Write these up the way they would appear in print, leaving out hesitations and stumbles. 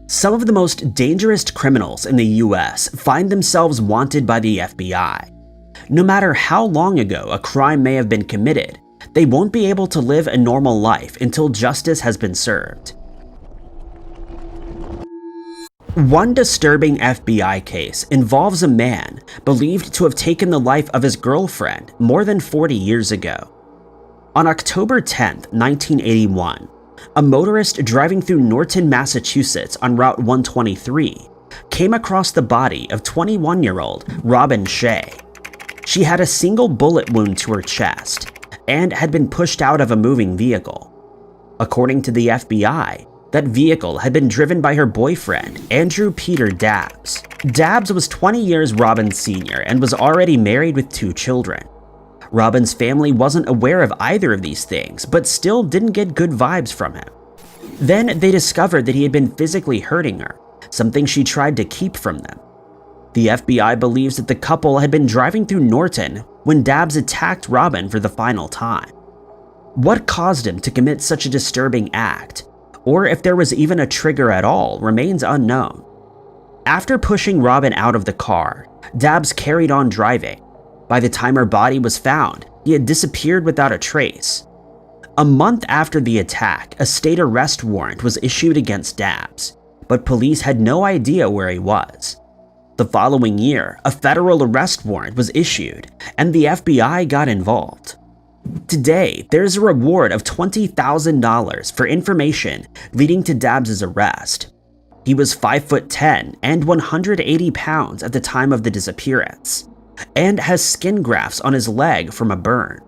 Some of the most dangerous criminals in the US find themselves wanted by the FBI. No matter how long ago a crime may have been committed, they won't be able to live a normal life until justice has been served. One disturbing FBI case involves a man believed to have taken the life of his girlfriend more than 40 years ago. On October 10, 1981, a motorist driving through Norton, Massachusetts on Route 123 came across the body of 21-year-old Robin Shea. She had a single bullet wound to her chest and had been pushed out of a moving vehicle. According to the FBI, that vehicle had been driven by her boyfriend, Andrew Peter Dabbs. Dabbs was 20 years Robin's senior and was already married with 2 children. Robin's family wasn't aware of either of these things, but still didn't get good vibes from him. Then they discovered that he had been physically hurting her, something she tried to keep from them. The FBI believes that the couple had been driving through Norton when Dabbs attacked Robin for the final time. What caused him to commit such a disturbing act, or if there was even a trigger at all, remains unknown. After pushing Robin out of the car, Dabbs carried on driving. By the time her body was found, he had disappeared without a trace. A month after the attack, a state arrest warrant was issued against Dabbs, but police had no idea where he was. The following year, a federal arrest warrant was issued, and the FBI got involved. Today, there's a reward of $20,000 for information leading to Dabbs' arrest. He was 5'10" and 180 pounds at the time of the disappearance, and has skin grafts on his leg from a burn.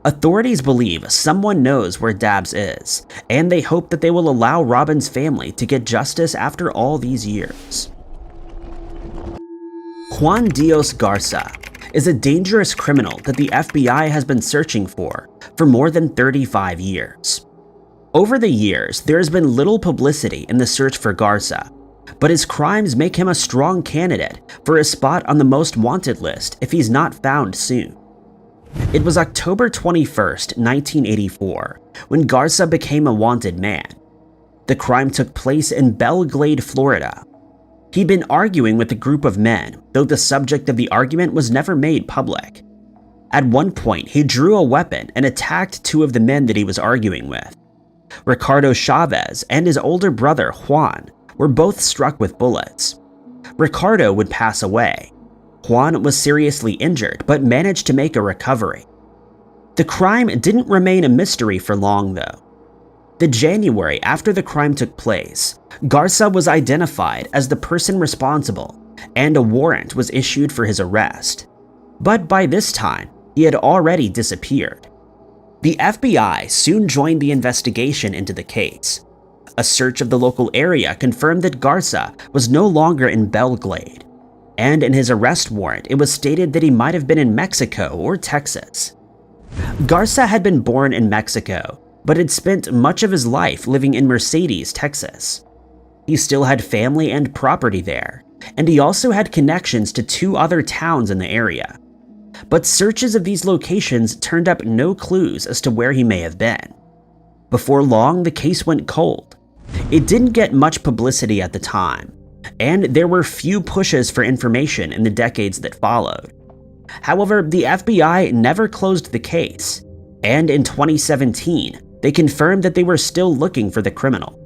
Authorities believe someone knows where Dabbs is, and they hope that they will allow Robin's family to get justice after all these years. Juan Dios Garza is a dangerous criminal that the FBI has been searching for more than 35 years. Over the years, there has been little publicity in the search for Garza, but his crimes make him a strong candidate for a spot on the most wanted list if he's not found soon. It was October 21st, 1984, when Garza became a wanted man. The crime took place in Belle Glade, Florida. He'd been arguing with a group of men, though the subject of the argument was never made public. At one point, he drew a weapon and attacked 2 of the men that he was arguing with. Ricardo Chavez and his older brother, Juan, were both struck with bullets. Ricardo would pass away. Juan was seriously injured, but managed to make a recovery. The crime didn't remain a mystery for long, though. The January after the crime took place, Garza was identified as the person responsible, and a warrant was issued for his arrest. But by this time, he had already disappeared. The FBI soon joined the investigation into the case. A search of the local area confirmed that Garza was no longer in Belle Glade, and in his arrest warrant it was stated that he might have been in Mexico or Texas. Garza had been born in Mexico, but had spent much of his life living in Mercedes, Texas. He still had family and property there, and he also had connections to 2 other towns in the area. But searches of these locations turned up no clues as to where he may have been. Before long, the case went cold. It didn't get much publicity at the time, and there were few pushes for information in the decades that followed. However, the FBI never closed the case, and in 2017, they confirmed that they were still looking for the criminal.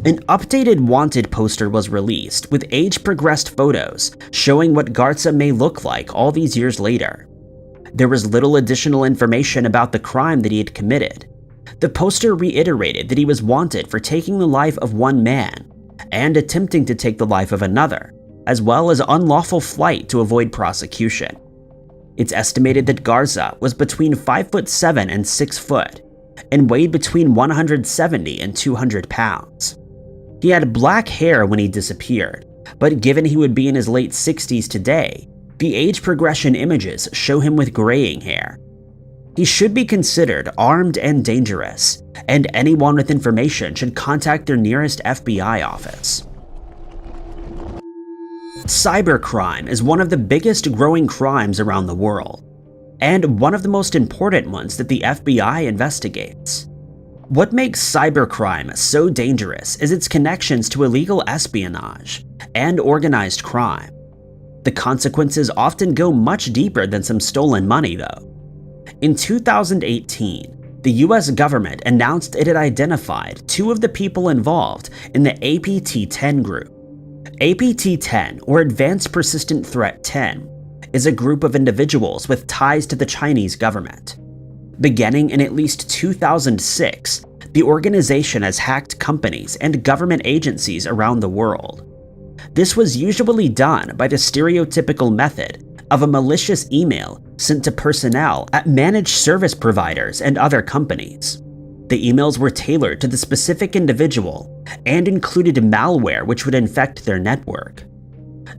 An updated wanted poster was released with age-progressed photos showing what Garza may look like all these years later. There was little additional information about the crime that he had committed. The poster reiterated that he was wanted for taking the life of one man and attempting to take the life of another, as well as unlawful flight to avoid prosecution. It's estimated that Garza was between 5'7" and 6 foot, and weighed between 170 and 200 pounds. He had black hair when he disappeared, but given he would be in his late 60s today, the age progression images show him with graying hair. He should be considered armed and dangerous, and anyone with information should contact their nearest FBI office. Cybercrime is one of the biggest growing crimes around the world, and one of the most important ones that the FBI investigates. What makes cybercrime so dangerous is its connections to illegal espionage and organized crime. The consequences often go much deeper than some stolen money, though. In 2018, the US government announced it had identified two of the people involved in the APT-10 group. APT-10, or Advanced Persistent Threat 10, is a group of individuals with ties to the Chinese government. Beginning in at least 2006, the organization has hacked companies and government agencies around the world. This was usually done by the stereotypical method of a malicious email sent to personnel at managed service providers and other companies. The emails were tailored to the specific individual and included malware which would infect their network.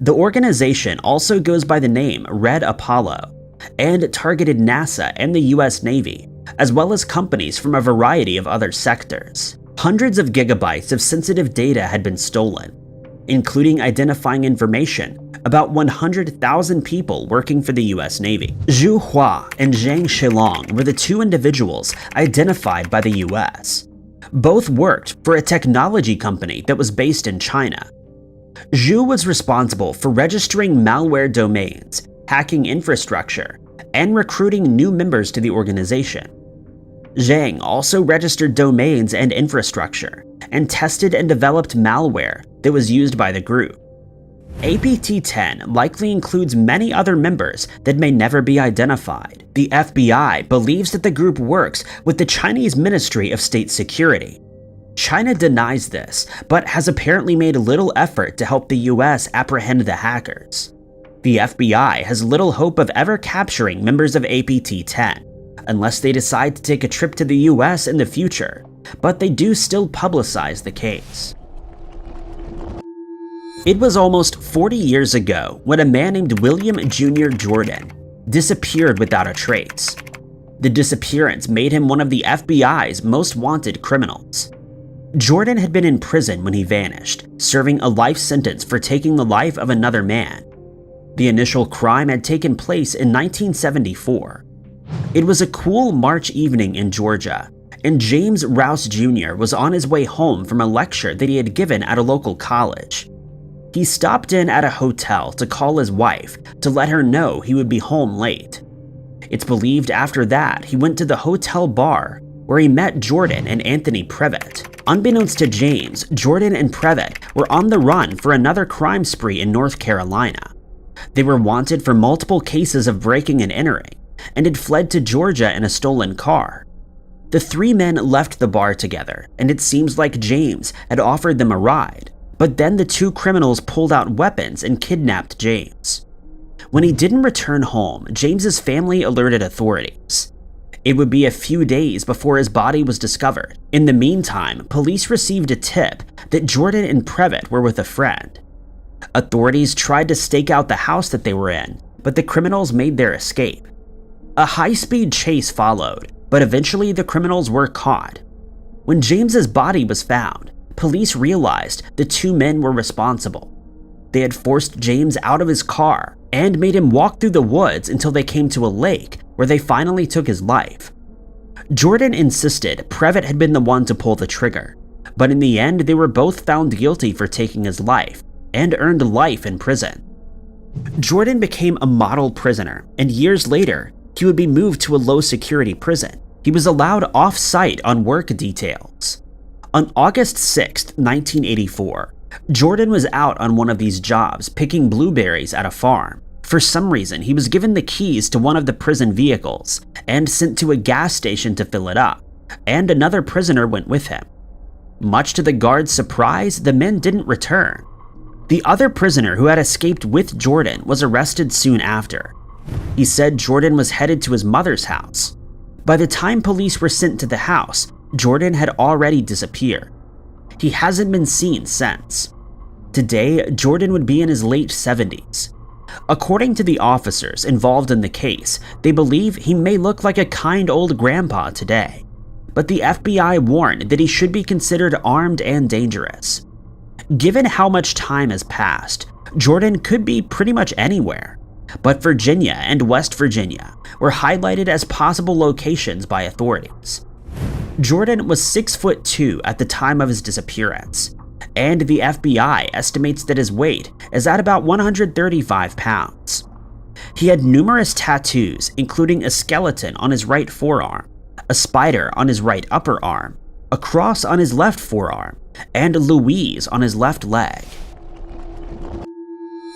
The organization also goes by the name Red Apollo and targeted NASA and the US Navy, as well as companies from a variety of other sectors. Hundreds of gigabytes of sensitive data had been stolen, including identifying information about 100,000 people working for the US Navy. Zhu Hua and Zhang Shilong were the two individuals identified by the US. Both worked for a technology company that was based in China. Zhu was responsible for registering malware domains, hacking infrastructure, and recruiting new members to the organization. Zhang also registered domains and infrastructure, and tested and developed malware that was used by the group. APT-10 likely includes many other members that may never be identified. The FBI believes that the group works with the Chinese Ministry of State Security. China denies this, but has apparently made little effort to help the US apprehend the hackers. The FBI has little hope of ever capturing members of APT-10, unless they decide to take a trip to the US in the future, but they do still publicize the case. It was almost 40 years ago when a man named William Jr. Jordan disappeared without a trace. The disappearance made him one of the FBI's most wanted criminals. Jordan had been in prison when he vanished, serving a life sentence for taking the life of another man. The initial crime had taken place in 1974. It was a cool March evening in Georgia, and James Rouse Jr. was on his way home from a lecture that he had given at a local college. He stopped in at a hotel to call his wife to let her know he would be home late. It's believed after that he went to the hotel bar where he met Jordan and Anthony Previtt. Unbeknownst to James, Jordan and Previtt were on the run for another crime spree in North Carolina. They were wanted for multiple cases of breaking and entering, and had fled to Georgia in a stolen car. The three men left the bar together, and it seems like James had offered them a ride, but then the two criminals pulled out weapons and kidnapped James. When he didn't return home, James's family alerted authorities. It would be a few days before his body was discovered. In the meantime, police received a tip that Jordan and Previtt were with a friend. Authorities tried to stake out the house that they were in, but the criminals made their escape. A high-speed chase followed, but eventually the criminals were caught. When James's body was found, police realized the two men were responsible. They had forced James out of his car and made him walk through the woods until they came to a lake where they finally took his life. Jordan insisted Previtt had been the one to pull the trigger, but in the end they were both found guilty for taking his life and earned life in prison. Jordan became a model prisoner, and years later, he would be moved to a low-security prison. He was allowed off-site on work details. On August 6, 1984, Jordan was out on one of these jobs picking blueberries at a farm. For some reason, he was given the keys to one of the prison vehicles and sent to a gas station to fill it up, and another prisoner went with him. Much to the guard's surprise, the men didn't return. The other prisoner who had escaped with Jordan was arrested soon after. He said Jordan was headed to his mother's house. By the time police were sent to the house, Jordan had already disappeared. He hasn't been seen since. Today, Jordan would be in his late 70s. According to the officers involved in the case, they believe he may look like a kind old grandpa today. But the FBI warned that he should be considered armed and dangerous. Given how much time has passed, Jordan could be pretty much anywhere. But Virginia and West Virginia were highlighted as possible locations by authorities. Jordan was 6'2" at the time of his disappearance, and the FBI estimates that his weight is at about 135 pounds. He had numerous tattoos, including a skeleton on his right forearm, a spider on his right upper arm, a cross on his left forearm, and Louise on his left leg.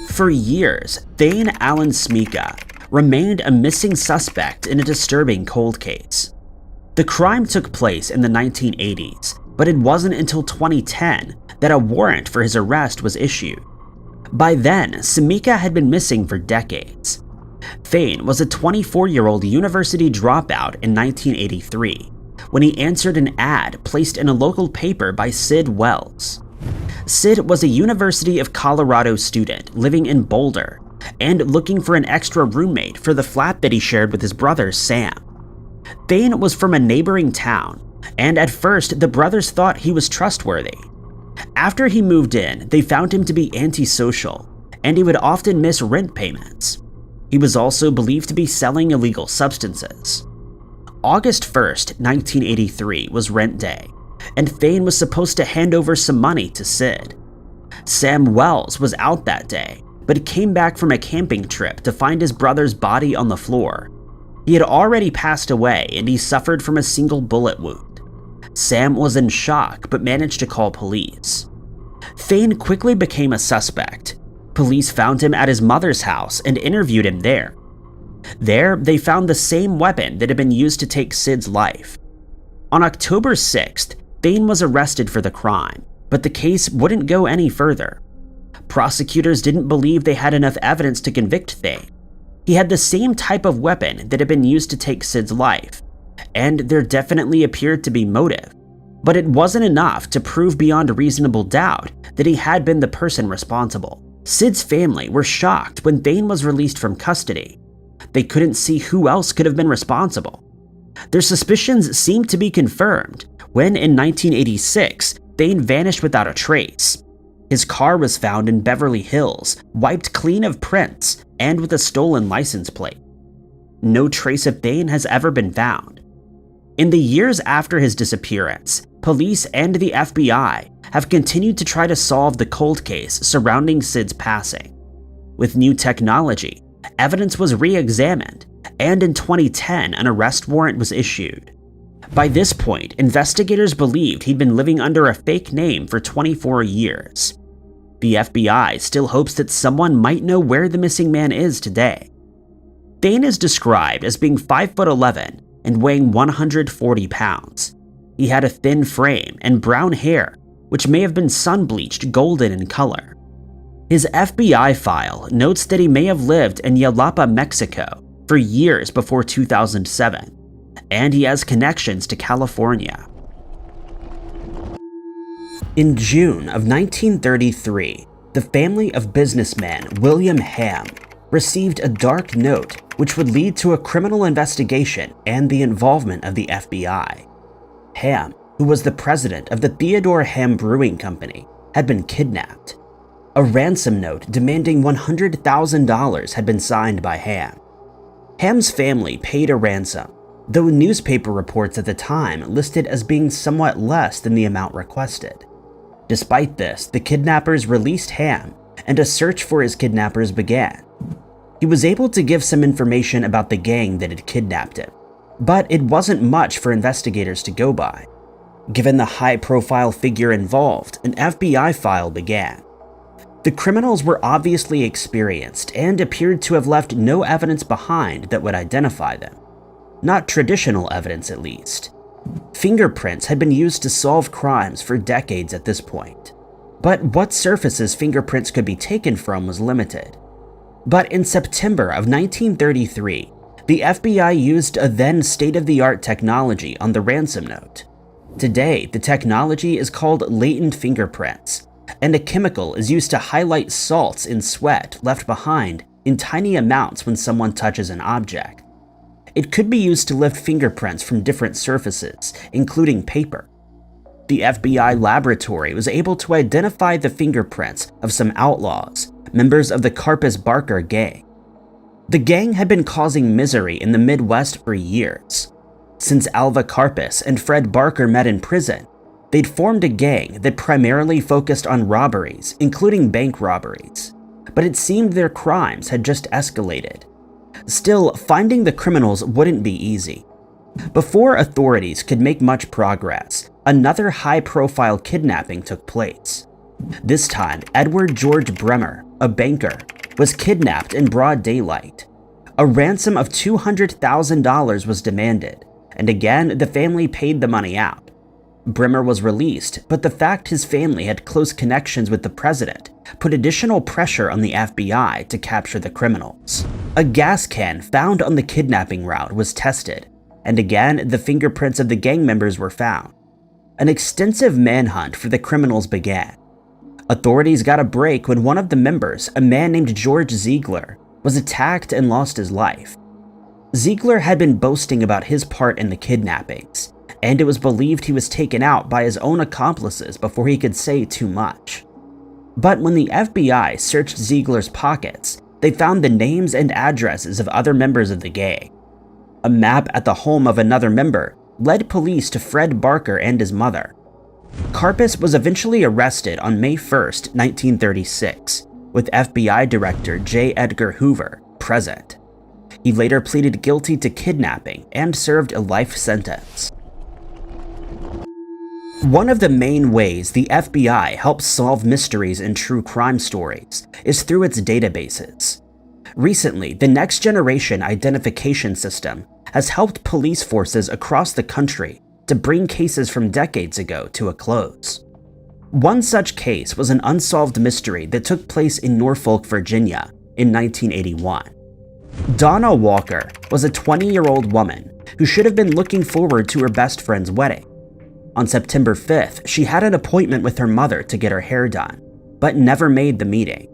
For years, Thane Allen Smika remained a missing suspect in a disturbing cold case. The crime took place in the 1980s, but it wasn't until 2010 that a warrant for his arrest was issued. By then, Smika had been missing for decades. Thane was a 24-year-old university dropout in 1983 when he answered an ad placed in a local paper by Sid Wells. Sid was a University of Colorado student living in Boulder and looking for an extra roommate for the flat that he shared with his brother Sam. Thane was from a neighboring town, and at first the brothers thought he was trustworthy. After he moved in, they found him to be antisocial, and he would often miss rent payments. He was also believed to be selling illegal substances. August 1st, 1983 was rent day, and Thane was supposed to hand over some money to Sid. Sam Wells was out that day, but came back from a camping trip to find his brother's body on the floor. He had already passed away, and he suffered from a single bullet wound. Sam was in shock but managed to call police. Thane quickly became a suspect. Police found him at his mother's house and interviewed him there. There, they found the same weapon that had been used to take Sid's life. On October 6th, Thane was arrested for the crime, but the case wouldn't go any further. Prosecutors didn't believe they had enough evidence to convict Thane. He had the same type of weapon that had been used to take Sid's life, and there definitely appeared to be motive. But it wasn't enough to prove beyond reasonable doubt that he had been the person responsible. Sid's family were shocked when Thane was released from custody. They couldn't see who else could have been responsible. Their suspicions seemed to be confirmed when, in 1986, Thane vanished without a trace. His car was found in Beverly Hills, wiped clean of prints, and with a stolen license plate. No trace of Thane has ever been found. In the years after his disappearance, police and the FBI have continued to try to solve the cold case surrounding Sid's passing. With new technology, evidence was re-examined, and in 2010, an arrest warrant was issued. By this point, investigators believed he'd been living under a fake name for 24 years. The FBI still hopes that someone might know where the missing man is today. Thane is described as being 5'11" and weighing 140 pounds. He had a thin frame and brown hair, which may have been sun-bleached golden in color. His FBI file notes that he may have lived in Jalapa, Mexico for years before 2007, and he has connections to California. In June of 1933, the family of businessman William Ham received a dark note which would lead to a criminal investigation and the involvement of the FBI. Ham, who was the president of the Theodore Ham Brewing Company, had been kidnapped. A ransom note demanding $100,000 had been signed by Ham. Ham's family paid a ransom, though newspaper reports at the time listed as being somewhat less than the amount requested. Despite this, the kidnappers released Ham, and a search for his kidnappers began. He was able to give some information about the gang that had kidnapped him, but it wasn't much for investigators to go by. Given the high-profile figure involved, an FBI file began. The criminals were obviously experienced and appeared to have left no evidence behind that would identify them. Not traditional evidence, at least. Fingerprints had been used to solve crimes for decades at this point, but what surfaces fingerprints could be taken from was limited. But in September of 1933, the FBI used a then state-of-the-art technology on the ransom note. Today, the technology is called latent fingerprints, and a chemical is used to highlight salts in sweat left behind in tiny amounts when someone touches an object. It could be used to lift fingerprints from different surfaces, including paper. The FBI laboratory was able to identify the fingerprints of some outlaws, members of the Carpus Barker gang. The gang had been causing misery in the Midwest for years. Since Alva Karpis and Fred Barker met in prison, they'd formed a gang that primarily focused on robberies, including bank robberies. But it seemed their crimes had just escalated. Still, finding the criminals wouldn't be easy. Before authorities could make much progress, another high-profile kidnapping took place. This time, Edward George Bremer, a banker, was kidnapped in broad daylight. A ransom of $200,000 was demanded, and again, the family paid the money out. Bremer was released, but the fact his family had close connections with the president put additional pressure on the FBI to capture the criminals. A gas can found on the kidnapping route was tested, and again, the fingerprints of the gang members were found. An extensive manhunt for the criminals began. Authorities got a break when one of the members, a man named George Ziegler, was attacked and lost his life. Ziegler had been boasting about his part in the kidnappings, and it was believed he was taken out by his own accomplices before he could say too much. But when the FBI searched Ziegler's pockets, they found the names and addresses of other members of the gang. A map at the home of another member led police to Fred Barker and his mother. Karpis was eventually arrested on May 1, 1936, with FBI Director J. Edgar Hoover present. He later pleaded guilty to kidnapping and served a life sentence. One of the main ways the FBI helps solve mysteries in true crime stories is through its databases. Recently, the Next Generation Identification System has helped police forces across the country to bring cases from decades ago to a close. One such case was an unsolved mystery that took place in Norfolk, Virginia in 1981. Donna Walker was a 20-year-old woman who should have been looking forward to her best friend's wedding. On September 5th, she had an appointment with her mother to get her hair done, but never made the meeting.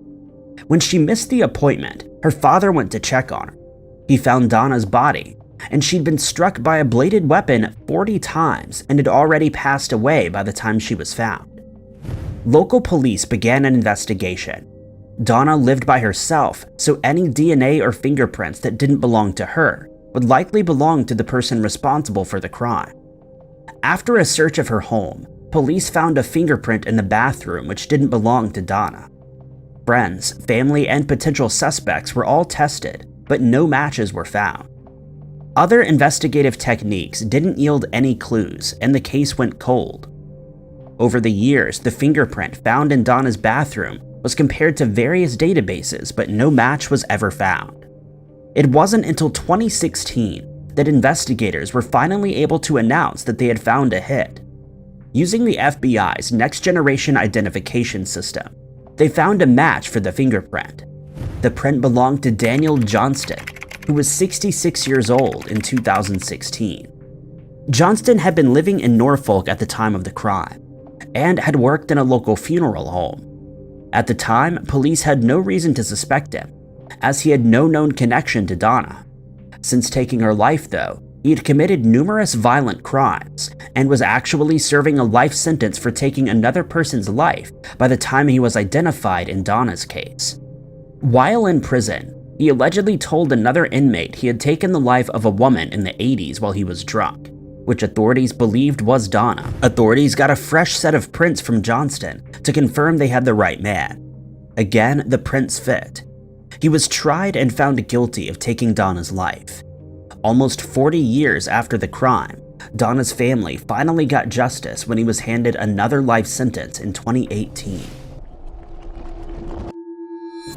When she missed the appointment, her father went to check on her. He found Donna's body, and she'd been struck by a bladed weapon 40 times and had already passed away by the time she was found. Local police began an investigation. Donna lived by herself, so any DNA or fingerprints that didn't belong to her would likely belong to the person responsible for the crime. After a search of her home, police found a fingerprint in the bathroom which didn't belong to Donna. Friends, family, and potential suspects were all tested, but no matches were found. Other investigative techniques didn't yield any clues, and the case went cold. Over the years, the fingerprint found in Donna's bathroom was compared to various databases, but no match was ever found. It wasn't until 2016 that investigators were finally able to announce that they had found a hit. Using the FBI's Next Generation Identification System, they found a match for the fingerprint. The print belonged to Daniel Johnston, who was 66 years old in 2016. Johnston had been living in Norfolk at the time of the crime, and had worked in a local funeral home. At the time, police had no reason to suspect him, as he had no known connection to Donna. Since taking her life, though, he had committed numerous violent crimes and was actually serving a life sentence for taking another person's life by the time he was identified in Donna's case. While in prison, he allegedly told another inmate he had taken the life of a woman in the 80s while he was drunk, which authorities believed was Donna. Authorities got a fresh set of prints from Johnston to confirm they had the right man. Again, the prints fit. He was tried and found guilty of taking Donna's life. Almost 40 years after the crime, Donna's family finally got justice when he was handed another life sentence in 2018.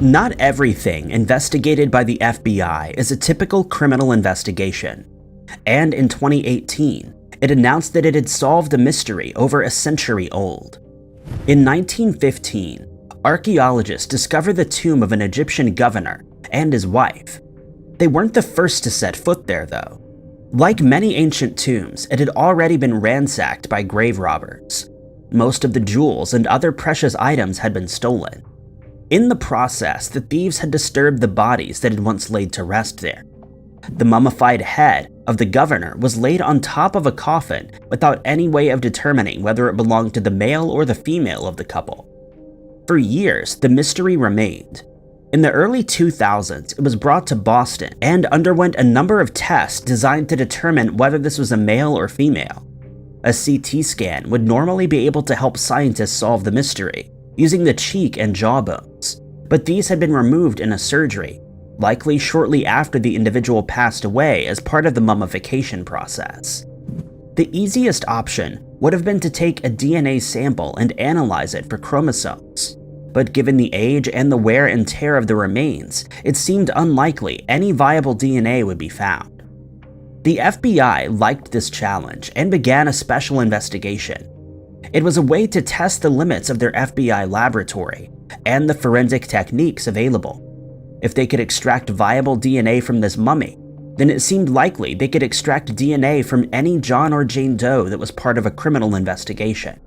Not everything investigated by the FBI is a typical criminal investigation, and in 2018, it announced that it had solved a mystery over a century old. In 1915, archaeologists discovered the tomb of an Egyptian governor and his wife. They weren't the first to set foot there, though. Like many ancient tombs, it had already been ransacked by grave robbers. Most of the jewels and other precious items had been stolen. In the process, the thieves had disturbed the bodies that had once laid to rest there. The mummified head of the governor was laid on top of a coffin without any way of determining whether it belonged to the male or the female of the couple. For years, the mystery remained. In the early 2000s, it was brought to Boston and underwent a number of tests designed to determine whether this was a male or female. A CT scan would normally be able to help scientists solve the mystery, using the cheek and jawbones, but these had been removed in a surgery, likely shortly after the individual passed away as part of the mummification process. The easiest option would have been to take a DNA sample and analyze it for chromosomes, but given the age and the wear and tear of the remains, it seemed unlikely any viable DNA would be found. The FBI liked this challenge and began a special investigation. It was a way to test the limits of their FBI laboratory and the forensic techniques available. If they could extract viable DNA from this mummy, then it seemed likely they could extract DNA from any John or Jane Doe that was part of a criminal investigation.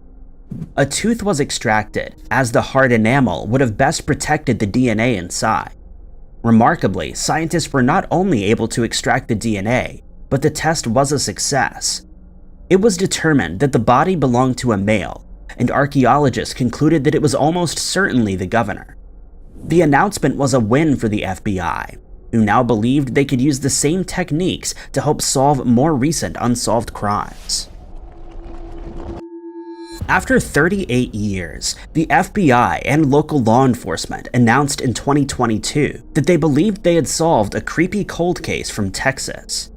A tooth was extracted, as the hard enamel would have best protected the DNA inside. Remarkably, scientists were not only able to extract the DNA, but the test was a success. It was determined that the body belonged to a male, and archaeologists concluded that it was almost certainly the governor. The announcement was a win for the FBI, who now believed they could use the same techniques to help solve more recent unsolved crimes. After 38 years, the FBI and local law enforcement announced in 2022 that they believed they had solved a creepy cold case from Texas.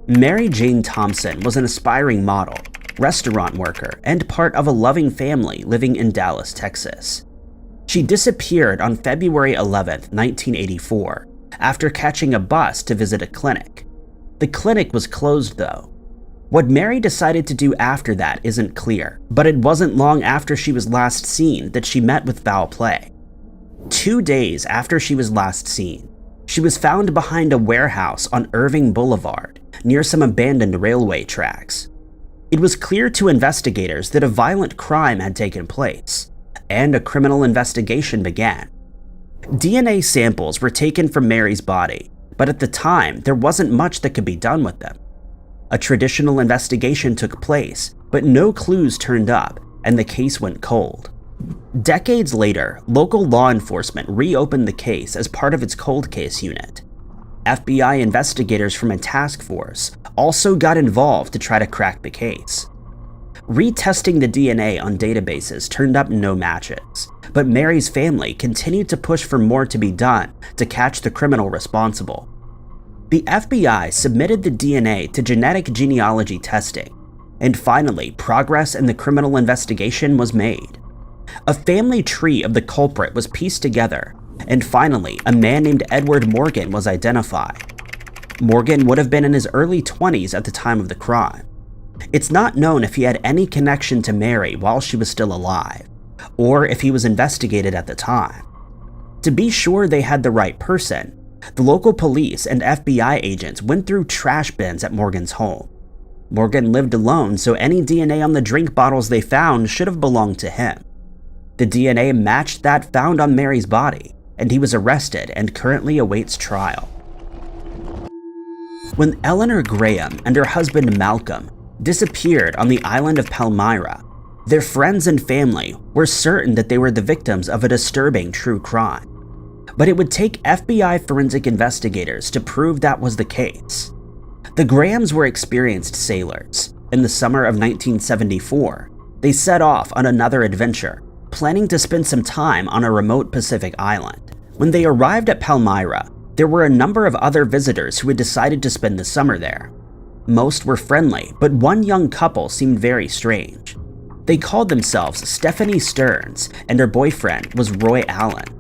Mary Jane Thompson was an aspiring model, restaurant worker, and part of a loving family living in Dallas, Texas. She disappeared on February 11, 1984, after catching a bus to visit a clinic. The clinic was closed though. What Mary decided to do after that isn't clear, but it wasn't long after she was last seen that she met with foul play. 2 days after she was last seen, she was found behind a warehouse on Irving Boulevard, near some abandoned railway tracks. It was clear to investigators that a violent crime had taken place, and a criminal investigation began. DNA samples were taken from Mary's body, but at the time, there wasn't much that could be done with them. A traditional investigation took place, but no clues turned up, and the case went cold. Decades later, local law enforcement reopened the case as part of its cold case unit. FBI investigators from a task force also got involved to try to crack the case. Retesting the DNA on databases turned up no matches, but Mary's family continued to push for more to be done to catch the criminal responsible. The FBI submitted the DNA to genetic genealogy testing, and finally, progress in the criminal investigation was made. A family tree of the culprit was pieced together, and finally, a man named Edward Morgan was identified. Morgan would have been in his early 20s at the time of the crime. It's not known if he had any connection to Mary while she was still alive, or if he was investigated at the time. To be sure they had the right person, the local police and FBI agents went through trash bins at Morgan's home. Morgan lived alone, so any DNA on the drink bottles they found should have belonged to him. The DNA matched that found on Mary's body, and he was arrested and currently awaits trial. When Eleanor Graham and her husband Malcolm disappeared on the island of Palmyra, their friends and family were certain that they were the victims of a disturbing true crime. But it would take FBI forensic investigators to prove that was the case. The Grahams were experienced sailors. In the summer of 1974, they set off on another adventure, planning to spend some time on a remote Pacific island. When they arrived at Palmyra, there were a number of other visitors who had decided to spend the summer there. Most were friendly, but one young couple seemed very strange. They called themselves Stephanie Stearns, and her boyfriend was Roy Allen.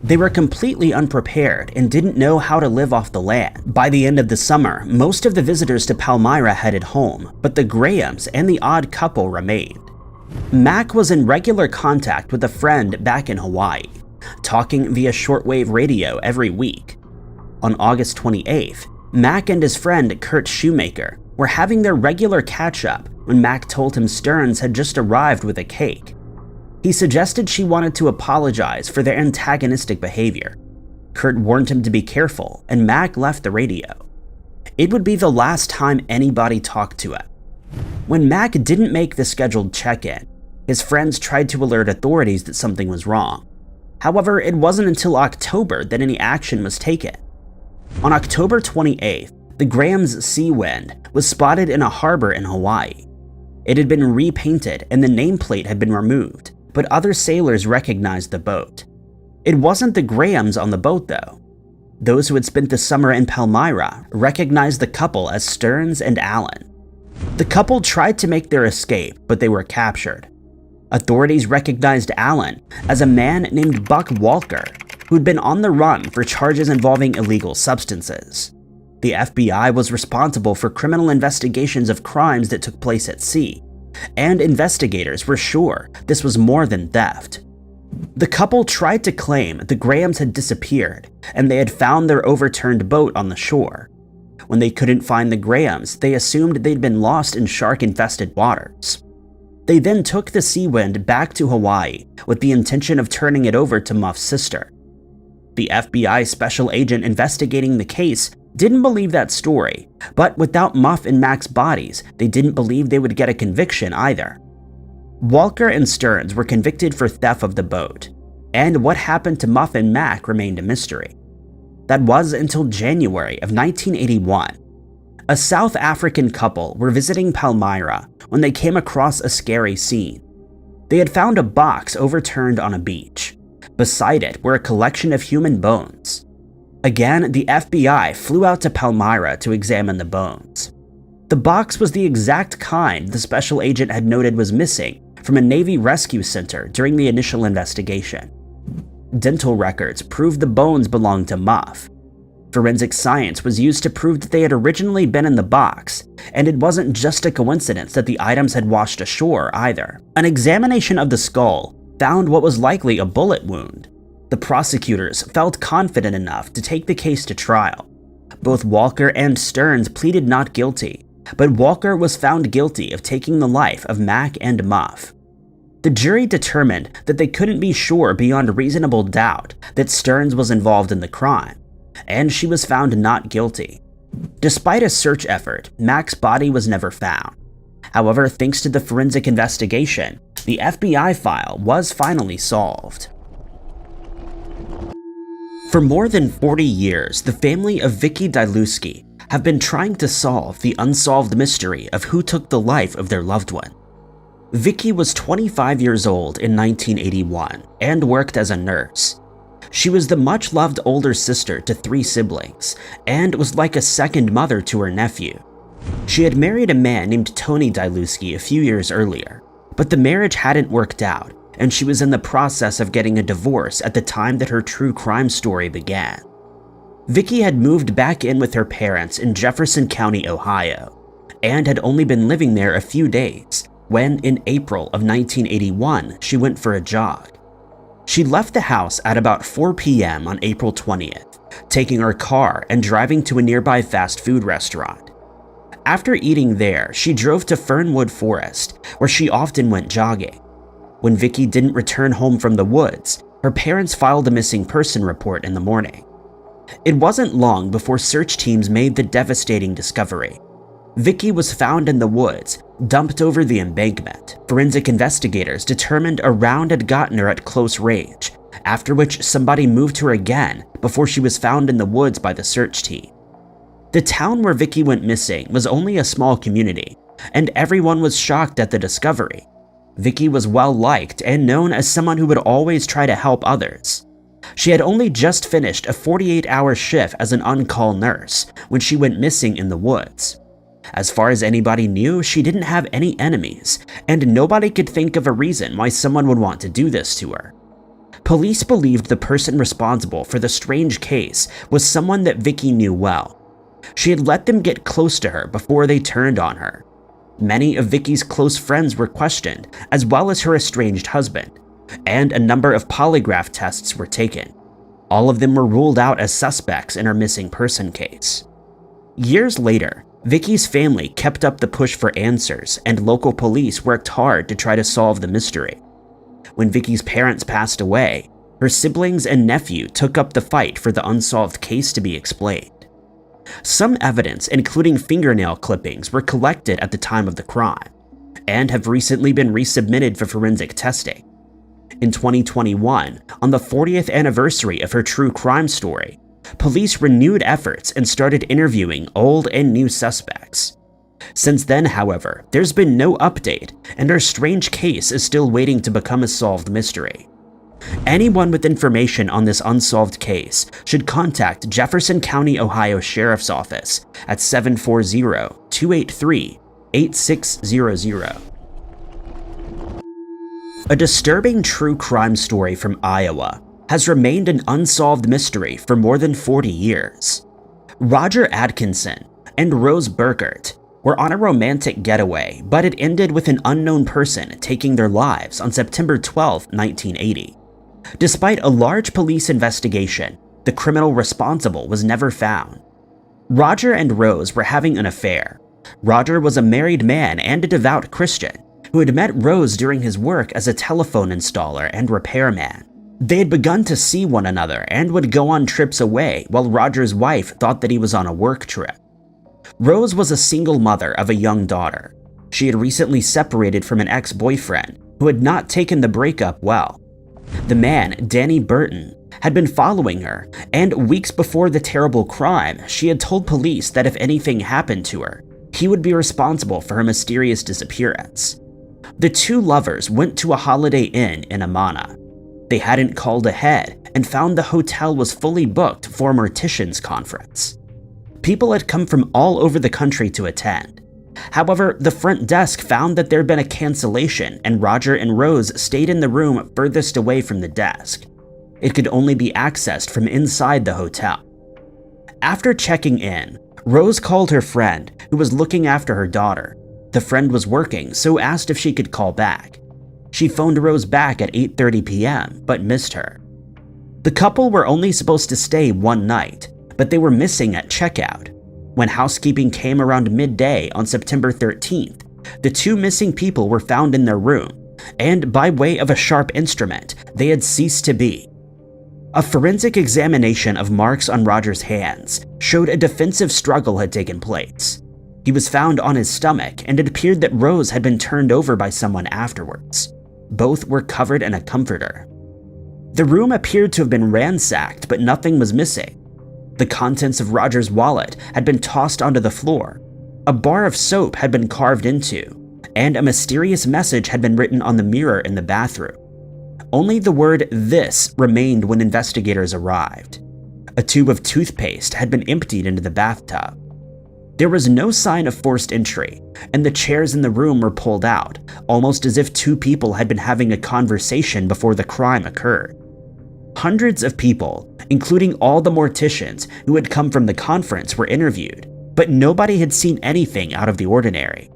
They were completely unprepared and didn't know how to live off the land. By the end of the summer, most of the visitors to Palmyra headed home, but the Grahams and the odd couple remained. Mac was in regular contact with a friend back in Hawaii, talking via shortwave radio every week. On August 28th, Mac and his friend Kurt Shoemaker were having their regular catch-up when Mac told him Stearns had just arrived with a cake. He suggested she wanted to apologize for their antagonistic behavior. Kurt warned him to be careful, and Mac left the radio. It would be the last time anybody talked to him. When Mac didn't make the scheduled check-in, his friends tried to alert authorities that something was wrong. However, it wasn't until October that any action was taken. On October 28th, the Graham's Seawind was spotted in a harbor in Hawaii. It had been repainted and the nameplate had been removed, but other sailors recognized the boat. It wasn't the Grahams on the boat though. Those who had spent the summer in Palmyra recognized the couple as Stearns and Allen. The couple tried to make their escape, but they were captured. Authorities recognized Allen as a man named Buck Walker, who'd been on the run for charges involving illegal substances. The FBI was responsible for criminal investigations of crimes that took place at sea, and investigators were sure this was more than theft. The couple tried to claim the Grahams had disappeared and they had found their overturned boat on the shore. When they couldn't find the Grahams, they assumed they'd been lost in shark-infested waters. They then took the Seawind back to Hawaii with the intention of turning it over to Muff's sister. The FBI special agent investigating the case didn't believe that story, but without Muff and Mac's bodies, they didn't believe they would get a conviction either. Walker and Stearns were convicted for theft of the boat, and what happened to Muff and Mac remained a mystery. That was until January of 1981. A South African couple were visiting Palmyra when they came across a scary scene. They had found a box overturned on a beach. Beside it were a collection of human bones. Again, the FBI flew out to Palmyra to examine the bones. The box was the exact kind the special agent had noted was missing from a Navy rescue center during the initial investigation. Dental records proved the bones belonged to Muff. Forensic science was used to prove that they had originally been in the box, and it wasn't just a coincidence that the items had washed ashore either. An examination of the skull found what was likely a bullet wound. The prosecutors felt confident enough to take the case to trial. Both Walker and Stearns pleaded not guilty, but Walker was found guilty of taking the life of Mac and Muff. The jury determined that they couldn't be sure beyond reasonable doubt that Stearns was involved in the crime, and she was found not guilty. Despite a search effort, Mac's body was never found. However, thanks to the forensic investigation, the FBI file was finally solved. For more than 40 years, the family of Vicky Diluski have been trying to solve the unsolved mystery of who took the life of their loved one. Vicky was 25 years old in 1981 and worked as a nurse. She was the much-loved older sister to 3 siblings and was like a second mother to her nephew. She had married a man named Tony Diluski a few years earlier, but the marriage hadn't worked out, and she was in the process of getting a divorce at the time that her true crime story began. Vicky had moved back in with her parents in Jefferson County, Ohio, and had only been living there a few days when, in April of 1981, she went for a jog. She left the house at about 4 p.m. on April 20th, taking her car and driving to a nearby fast food restaurant. After eating there, she drove to Fernwood Forest, where she often went jogging. When Vicky didn't return home from the woods, her parents filed a missing person report in the morning. It wasn't long before search teams made the devastating discovery. Vicky was found in the woods, dumped over the embankment. Forensic investigators determined a round had gotten her at close range, after which somebody moved her again before she was found in the woods by the search team. The town where Vicky went missing was only a small community, and everyone was shocked at the discovery. Vicky was well liked and known as someone who would always try to help others. She had only just finished a 48-hour shift as an on-call nurse when she went missing in the woods. As far as anybody knew, she didn't have any enemies, and nobody could think of a reason why someone would want to do this to her. Police believed the person responsible for the strange case was someone that Vicky knew well. She had let them get close to her before they turned on her. Many of Vicky's close friends were questioned, as well as her estranged husband, and a number of polygraph tests were taken. All of them were ruled out as suspects in her missing person case. Years later, Vicky's family kept up the push for answers, and local police worked hard to try to solve the mystery. When Vicky's parents passed away, her siblings and nephew took up the fight for the unsolved case to be explained. Some evidence, including fingernail clippings, were collected at the time of the crime, and have recently been resubmitted for forensic testing. In 2021, on the 40th anniversary of her true crime story, police renewed efforts and started interviewing old and new suspects. Since then, however, there's been no update, and her strange case is still waiting to become a solved mystery. Anyone with information on this unsolved case should contact Jefferson County, Ohio Sheriff's Office at 740-283-8600. A disturbing true crime story from Iowa has remained an unsolved mystery for more than 40 years. Roger Atkinson and Rose Burkert were on a romantic getaway, but it ended with an unknown person taking their lives on September 12, 1980. Despite a large police investigation, the criminal responsible was never found. Roger and Rose were having an affair. Roger was a married man and a devout Christian who had met Rose during his work as a telephone installer and repairman. They had begun to see one another and would go on trips away while Roger's wife thought that he was on a work trip. Rose was a single mother of a young daughter. She had recently separated from an ex-boyfriend who had not taken the breakup well. The man, Danny Burton, had been following her, and weeks before the terrible crime, she had told police that if anything happened to her, he would be responsible for her mysterious disappearance. The two lovers went to a Holiday Inn in Amana. They hadn't called ahead and found the hotel was fully booked for a mortician's conference. People had come from all over the country to attend. However, the front desk found that there had been a cancellation and Roger and Rose stayed in the room furthest away from the desk. It could only be accessed from inside the hotel. After checking in, Rose called her friend, who was looking after her daughter. The friend was working, so asked if she could call back. She phoned Rose back at 8:30 p.m., but missed her. The couple were only supposed to stay one night, but they were missing at checkout. When housekeeping came around midday on September 13th, the two missing people were found in their room, and by way of a sharp instrument, they had ceased to be. A forensic examination of marks on Roger's hands showed a defensive struggle had taken place. He was found on his stomach, and it appeared that Rose had been turned over by someone afterwards. Both were covered in a comforter. The room appeared to have been ransacked, but nothing was missing. The contents of Roger's wallet had been tossed onto the floor. A bar of soap had been carved into, and a mysterious message had been written on the mirror in the bathroom. Only the word "this" remained when investigators arrived. A tube of toothpaste had been emptied into the bathtub. There was no sign of forced entry, and the chairs in the room were pulled out, almost as if two people had been having a conversation before the crime occurred. Hundreds of people, including all the morticians who had come from the conference, were interviewed, but nobody had seen anything out of the ordinary.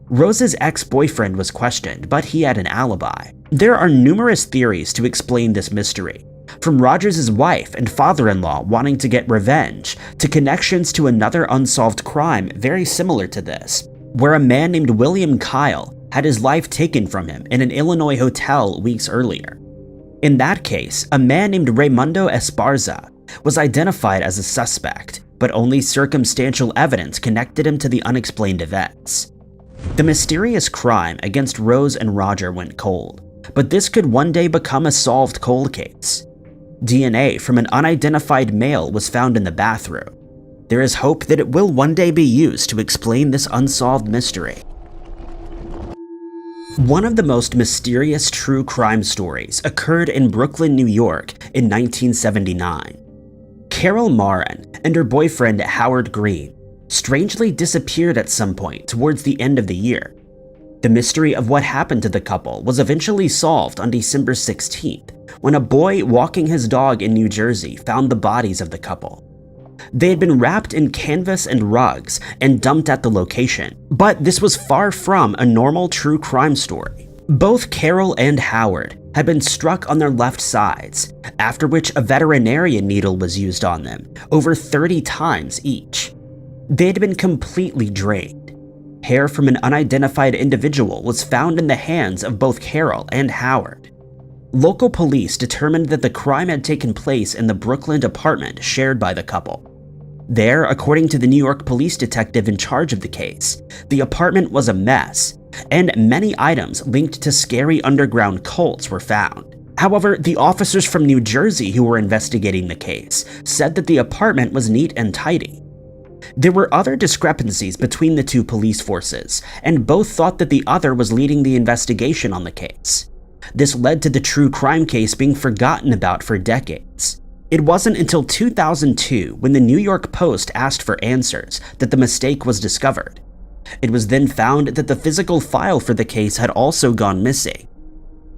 Rose's ex-boyfriend was questioned, but he had an alibi. There are numerous theories to explain this mystery, from Roger's wife and father-in-law wanting to get revenge, to connections to another unsolved crime very similar to this, where a man named William Kyle had his life taken from him in an Illinois hotel weeks earlier. In that case, a man named Raimundo Esparza was identified as a suspect, but only circumstantial evidence connected him to the unexplained events. The mysterious crime against Rose and Roger went cold, but this could one day become a solved cold case. DNA from an unidentified male was found in the bathroom. There is hope that it will one day be used to explain this unsolved mystery. One of the most mysterious true crime stories occurred in Brooklyn, New York in 1979. Carol Marin and her boyfriend Howard Green strangely disappeared at some point towards the end of the year. The mystery of what happened to the couple was eventually solved on December 16th, when a boy walking his dog in New Jersey found the bodies of the couple. They had been wrapped in canvas and rugs and dumped at the location, but this was far from a normal true crime story. Both Carol and Howard had been struck on their left sides, after which a veterinarian needle was used on them, over 30 times each. They had been completely drained. Hair from an unidentified individual was found in the hands of both Carol and Howard. Local police determined that the crime had taken place in the Brooklyn apartment shared by the couple. There, according to the New York police detective in charge of the case, the apartment was a mess, and many items linked to scary underground cults were found. However, the officers from New Jersey who were investigating the case said that the apartment was neat and tidy. There were other discrepancies between the two police forces, and both thought that the other was leading the investigation on the case. This led to the true crime case being forgotten about for decades. It wasn't until 2002, when the New York Post asked for answers, that the mistake was discovered. It was then found that the physical file for the case had also gone missing.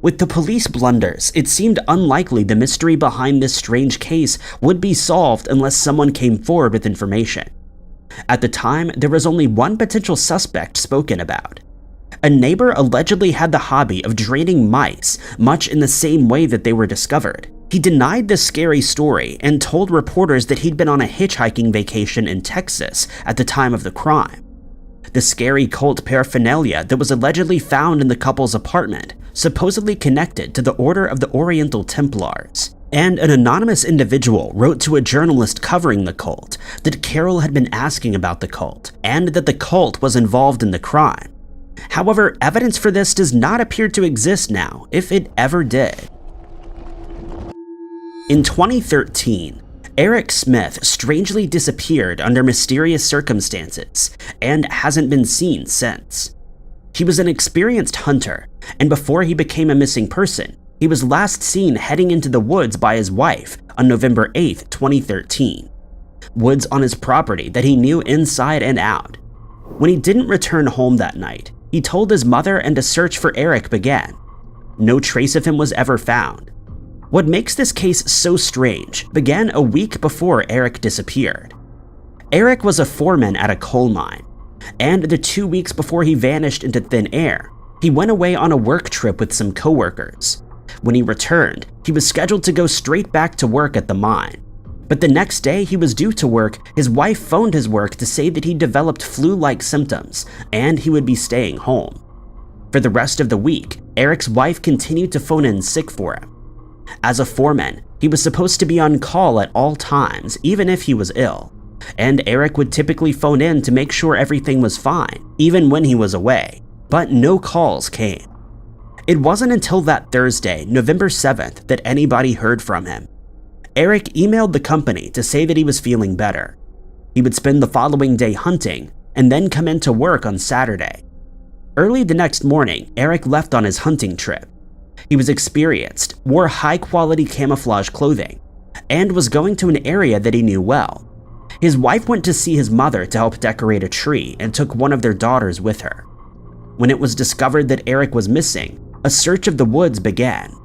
With the police blunders, it seemed unlikely the mystery behind this strange case would be solved unless someone came forward with information. At the time, there was only one potential suspect spoken about. A neighbor allegedly had the hobby of draining mice, much in the same way that they were discovered. He denied this scary story and told reporters that he'd been on a hitchhiking vacation in Texas at the time of the crime. The scary cult paraphernalia that was allegedly found in the couple's apartment supposedly connected to the Order of the Oriental Templars, and an anonymous individual wrote to a journalist covering the cult that Carol had been asking about the cult and that the cult was involved in the crime. However, evidence for this does not appear to exist now, if it ever did. In 2013, Eric Smith strangely disappeared under mysterious circumstances and hasn't been seen since. He was an experienced hunter, and before he became a missing person, he was last seen heading into the woods by his wife on November 8, 2013. Woods on his property that he knew inside and out. When he didn't return home that night, he told his mother and a search for Eric began. No trace of him was ever found. What makes this case so strange began a week before Eric disappeared. Eric was a foreman at a coal mine, and the 2 weeks before he vanished into thin air, he went away on a work trip with some coworkers. When he returned, he was scheduled to go straight back to work at the mine. But the next day he was due to work, his wife phoned his work to say that he developed flu-like symptoms and he would be staying home. For the rest of the week, Eric's wife continued to phone in sick for him. As a foreman, he was supposed to be on call at all times, even if he was ill, and Eric would typically phone in to make sure everything was fine, even when he was away, but no calls came. It wasn't until that Thursday, November 7th, that anybody heard from him. Eric emailed the company to say that he was feeling better. He would spend the following day hunting and then come into work on Saturday. Early the next morning, Eric left on his hunting trip. He was experienced, wore high-quality camouflage clothing, and was going to an area that he knew well. His wife went to see his mother to help decorate a tree and took one of their daughters with her. When it was discovered that Eric was missing, a search of the woods began.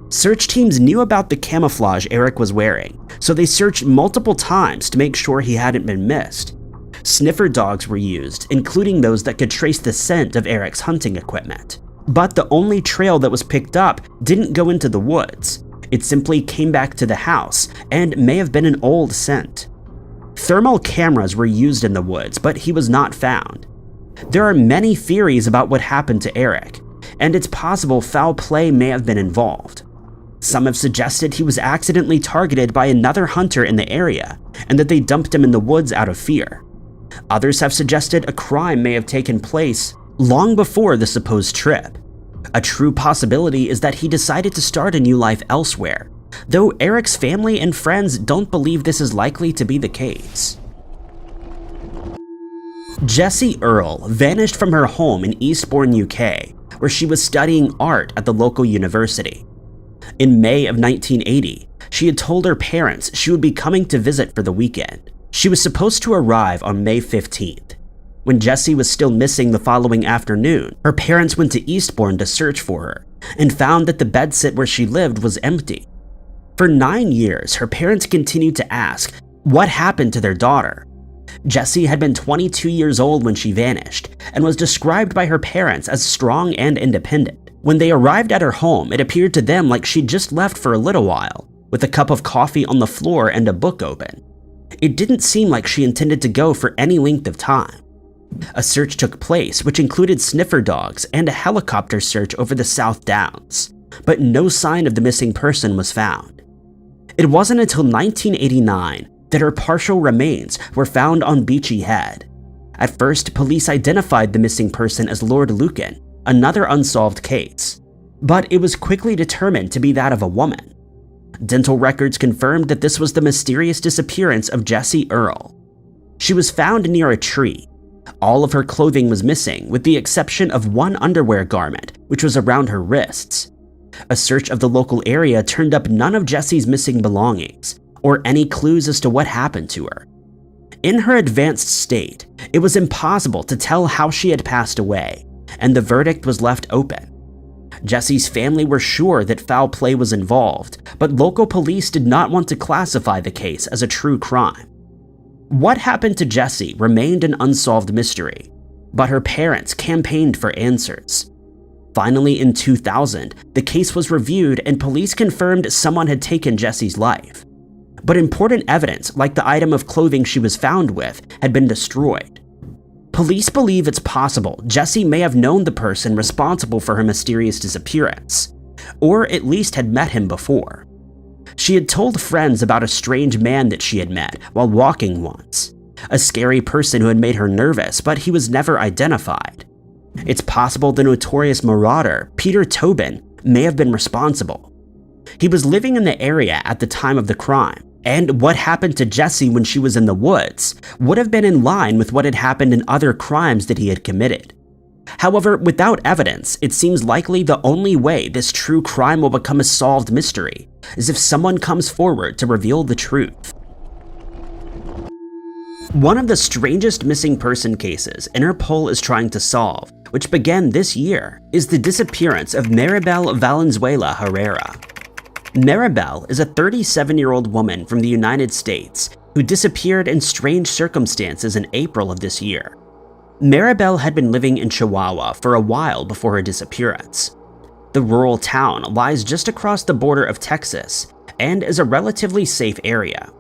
Search teams knew about the camouflage Eric was wearing, so they searched multiple times to make sure he hadn't been missed. Sniffer dogs were used, including those that could trace the scent of Eric's hunting equipment. But the only trail that was picked up didn't go into the woods. It simply came back to the house and may have been an old scent. Thermal cameras were used in the woods, but he was not found. There are many theories about what happened to Eric, and it's possible foul play may have been involved. Some have suggested he was accidentally targeted by another hunter in the area, and that they dumped him in the woods out of fear. Others have suggested a crime may have taken place long before the supposed trip. A true possibility is that he decided to start a new life elsewhere, though Eric's family and friends don't believe this is likely to be the case. Jessie Earle vanished from her home in Eastbourne, UK, where she was studying art at the local university. In May of 1980, she had told her parents she would be coming to visit for the weekend. She was supposed to arrive on May 15th. When Jessie was still missing the following afternoon, her parents went to Eastbourne to search for her and found that the bedsit where she lived was empty. For 9 years, her parents continued to ask what happened to their daughter. Jessie had been 22 years old when she vanished and was described by her parents as strong and independent. When they arrived at her home, it appeared to them like she'd just left for a little while, with a cup of coffee on the floor and a book open. It didn't seem like she intended to go for any length of time. A search took place, which included sniffer dogs and a helicopter search over the South Downs, but no sign of the missing person was found. It wasn't until 1989 that her partial remains were found on Beachy Head. At first, police identified the missing person as Lord Lucan, another unsolved case, but it was quickly determined to be that of a woman. Dental records confirmed that this was the mysterious disappearance of Jessie Earl. She was found near a tree. All of her clothing was missing, with the exception of one underwear garment, which was around her wrists. A search of the local area turned up none of Jessie's missing belongings, or any clues as to what happened to her. In her advanced state, it was impossible to tell how she had passed away, and the verdict was left open. Jessie's family were sure that foul play was involved, but local police did not want to classify the case as a true crime. What happened to Jessie remained an unsolved mystery, but her parents campaigned for answers. Finally, in 2000, the case was reviewed and police confirmed someone had taken Jessie's life. But important evidence, like the item of clothing she was found with, had been destroyed. Police believe it's possible Jessie may have known the person responsible for her mysterious disappearance, or at least had met him before. She had told friends about a strange man that she had met while walking once, a scary person who had made her nervous, but he was never identified. It's possible the notorious marauder, Peter Tobin, may have been responsible. He was living in the area at the time of the crime, and what happened to Jessie when she was in the woods would have been in line with what had happened in other crimes that he had committed. However, without evidence, it seems likely the only way this true crime will become a solved mystery is if someone comes forward to reveal the truth. One of the strangest missing person cases Interpol is trying to solve, which began this year, is the disappearance of Maribel Valenzuela Herrera. Maribel is a 37-year-old woman from the United States who disappeared in strange circumstances in April of this year. Maribel had been living in Chihuahua for a while before her disappearance. The rural town lies just across the border of Texas and is a relatively safe area.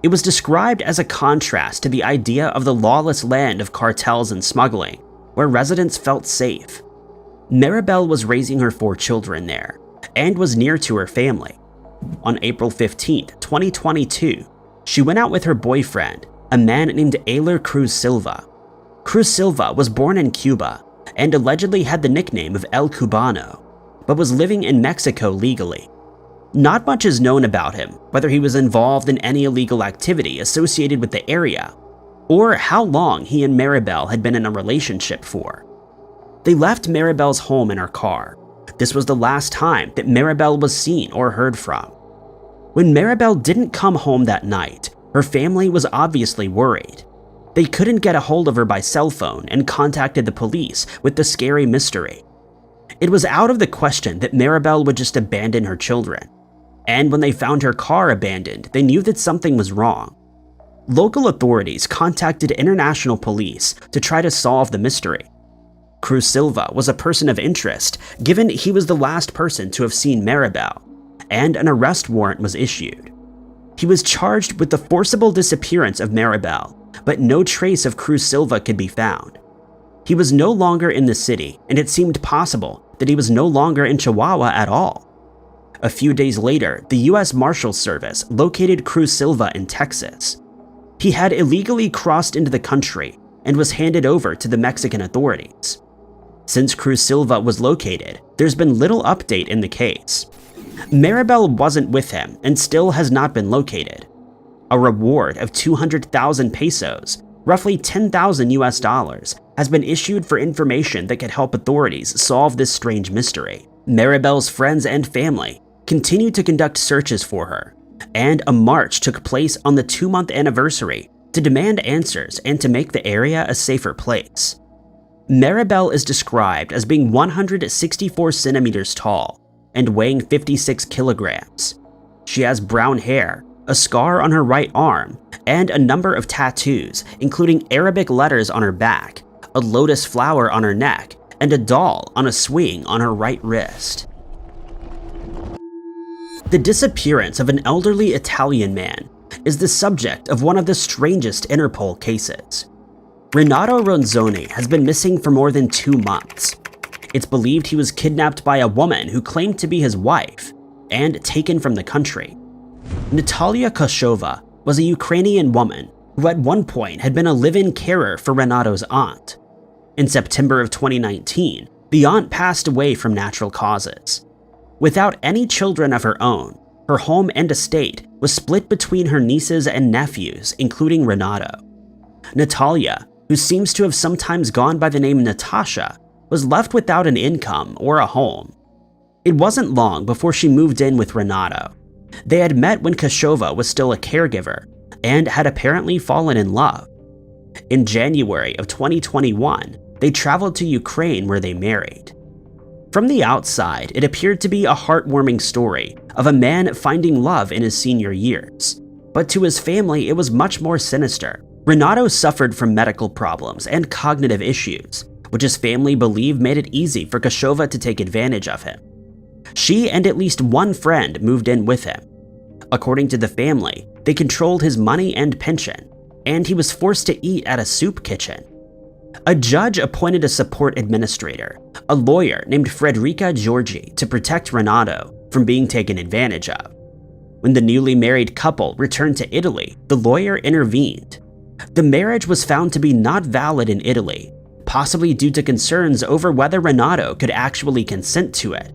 It was described as a contrast to the idea of the lawless land of cartels and smuggling, where residents felt safe. Maribel was raising her 4 children there, and was near to her family. On April 15, 2022, she went out with her boyfriend, a man named Eyler Cruz Silva. Cruz Silva was born in Cuba and allegedly had the nickname of El Cubano, but was living in Mexico legally. Not much is known about him, whether he was involved in any illegal activity associated with the area, or how long he and Maribel had been in a relationship for. They left Maribel's home in her car. This was the last time that Maribel was seen or heard from. When Maribel didn't come home that night, her family was obviously worried. They couldn't get a hold of her by cell phone and contacted the police with the scary mystery. It was out of the question that Maribel would just abandon her children. And when they found her car abandoned, they knew that something was wrong. Local authorities contacted international police to try to solve the mystery. Cruz Silva was a person of interest, given he was the last person to have seen Maribel, and an arrest warrant was issued. He was charged with the forcible disappearance of Maribel, but no trace of Cruz Silva could be found. He was no longer in the city, and it seemed possible that he was no longer in Chihuahua at all. A few days later, the U.S. Marshals Service located Cruz Silva in Texas. He had illegally crossed into the country and was handed over to the Mexican authorities. Since Cruz Silva was located, there's been little update in the case. Maribel wasn't with him and still has not been located. A reward of 200,000 pesos, roughly $10,000 US, has been issued for information that could help authorities solve this strange mystery. Maribel's friends and family continued to conduct searches for her, and a march took place on the 2-month anniversary to demand answers and to make the area a safer place. Maribel is described as being 164 centimeters tall and weighing 56 kilograms. She has brown hair, a scar on her right arm, and a number of tattoos, including Arabic letters on her back, a lotus flower on her neck, and a doll on a swing on her right wrist. The disappearance of an elderly Italian man is the subject of one of the strangest Interpol cases. Renato Ronzoni has been missing for more than 2 months. It's believed he was kidnapped by a woman who claimed to be his wife and taken from the country. Natalia Koshova was a Ukrainian woman who at one point had been a live-in carer for Renato's aunt. In September of 2019, the aunt passed away from natural causes. Without any children of her own, her home and estate was split between her nieces and nephews, including Renato. Natalia, who seems to have sometimes gone by the name Natasha, was left without an income or a home. It wasn't long before she moved in with Renato. They had met when Kashova was still a caregiver and had apparently fallen in love. In January of 2021, they traveled to Ukraine where they married. From the outside, it appeared to be a heartwarming story of a man finding love in his senior years. But to his family, it was much more sinister. Renato suffered from medical problems and cognitive issues, which his family believed made it easy for Kashova to take advantage of him. She and at least one friend moved in with him. According to the family, they controlled his money and pension, and he was forced to eat at a soup kitchen. A judge appointed a support administrator, a lawyer named Frederica Giorgi, to protect Renato from being taken advantage of. When the newly married couple returned to Italy, the lawyer intervened. The marriage was found to be not valid in Italy, possibly due to concerns over whether Renato could actually consent to it.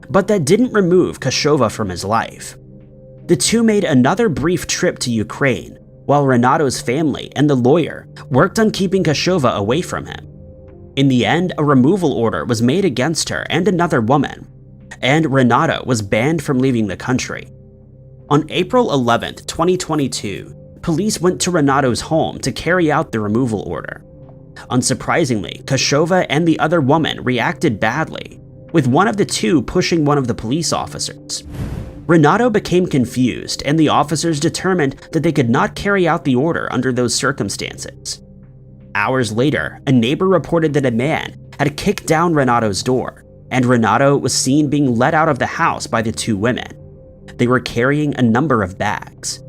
But that didn't remove Kashova from his life. The two made another brief trip to Ukraine, while Renato's family and the lawyer worked on keeping Kashova away from him. In the end, a removal order was made against her and another woman, and Renato was banned from leaving the country. On April 11, 2022, police went to Renato's home to carry out the removal order. Unsurprisingly, Kashova and the other woman reacted badly, with one of the two pushing one of the police officers. Renato became confused, and the officers determined that they could not carry out the order under those circumstances. Hours later, a neighbor reported that a man had kicked down Renato's door, and Renato was seen being led out of the house by the two women. They were carrying a number of bags.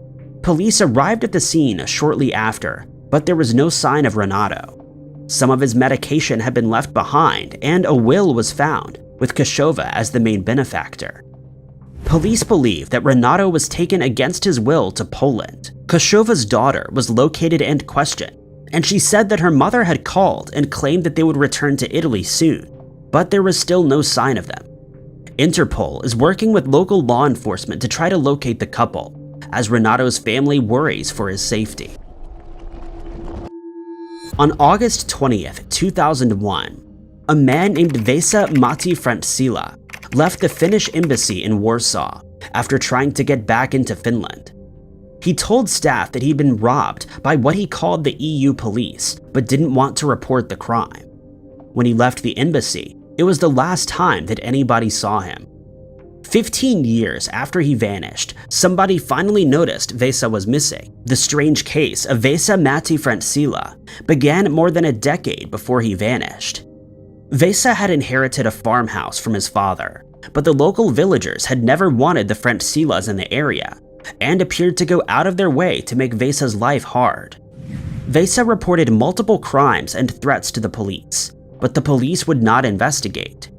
Police arrived at the scene shortly after, but there was no sign of Renato. Some of his medication had been left behind, and a will was found, with Kashova as the main benefactor. Police believe that Renato was taken against his will to Poland. Kashova's daughter was located and questioned, and she said that her mother had called and claimed that they would return to Italy soon, but there was still no sign of them. Interpol is working with local law enforcement to try to locate the couple, as Renato's family worries for his safety. On August 20th, 2001, a man named Vesa Matti Frantsila left the Finnish embassy in Warsaw after trying to get back into Finland. He told staff that he'd been robbed by what he called the EU police, but didn't want to report the crime. When he left the embassy, it was the last time that anybody saw him. 15 years after he vanished, somebody finally noticed Vesa was missing. The strange case of Vesa Matti Frantsila began more than a decade before he vanished. Vesa had inherited a farmhouse from his father, but the local villagers had never wanted the Frantsilas in the area, and appeared to go out of their way to make Vesa's life hard. Vesa reported multiple crimes and threats to the police, but the police would not investigate.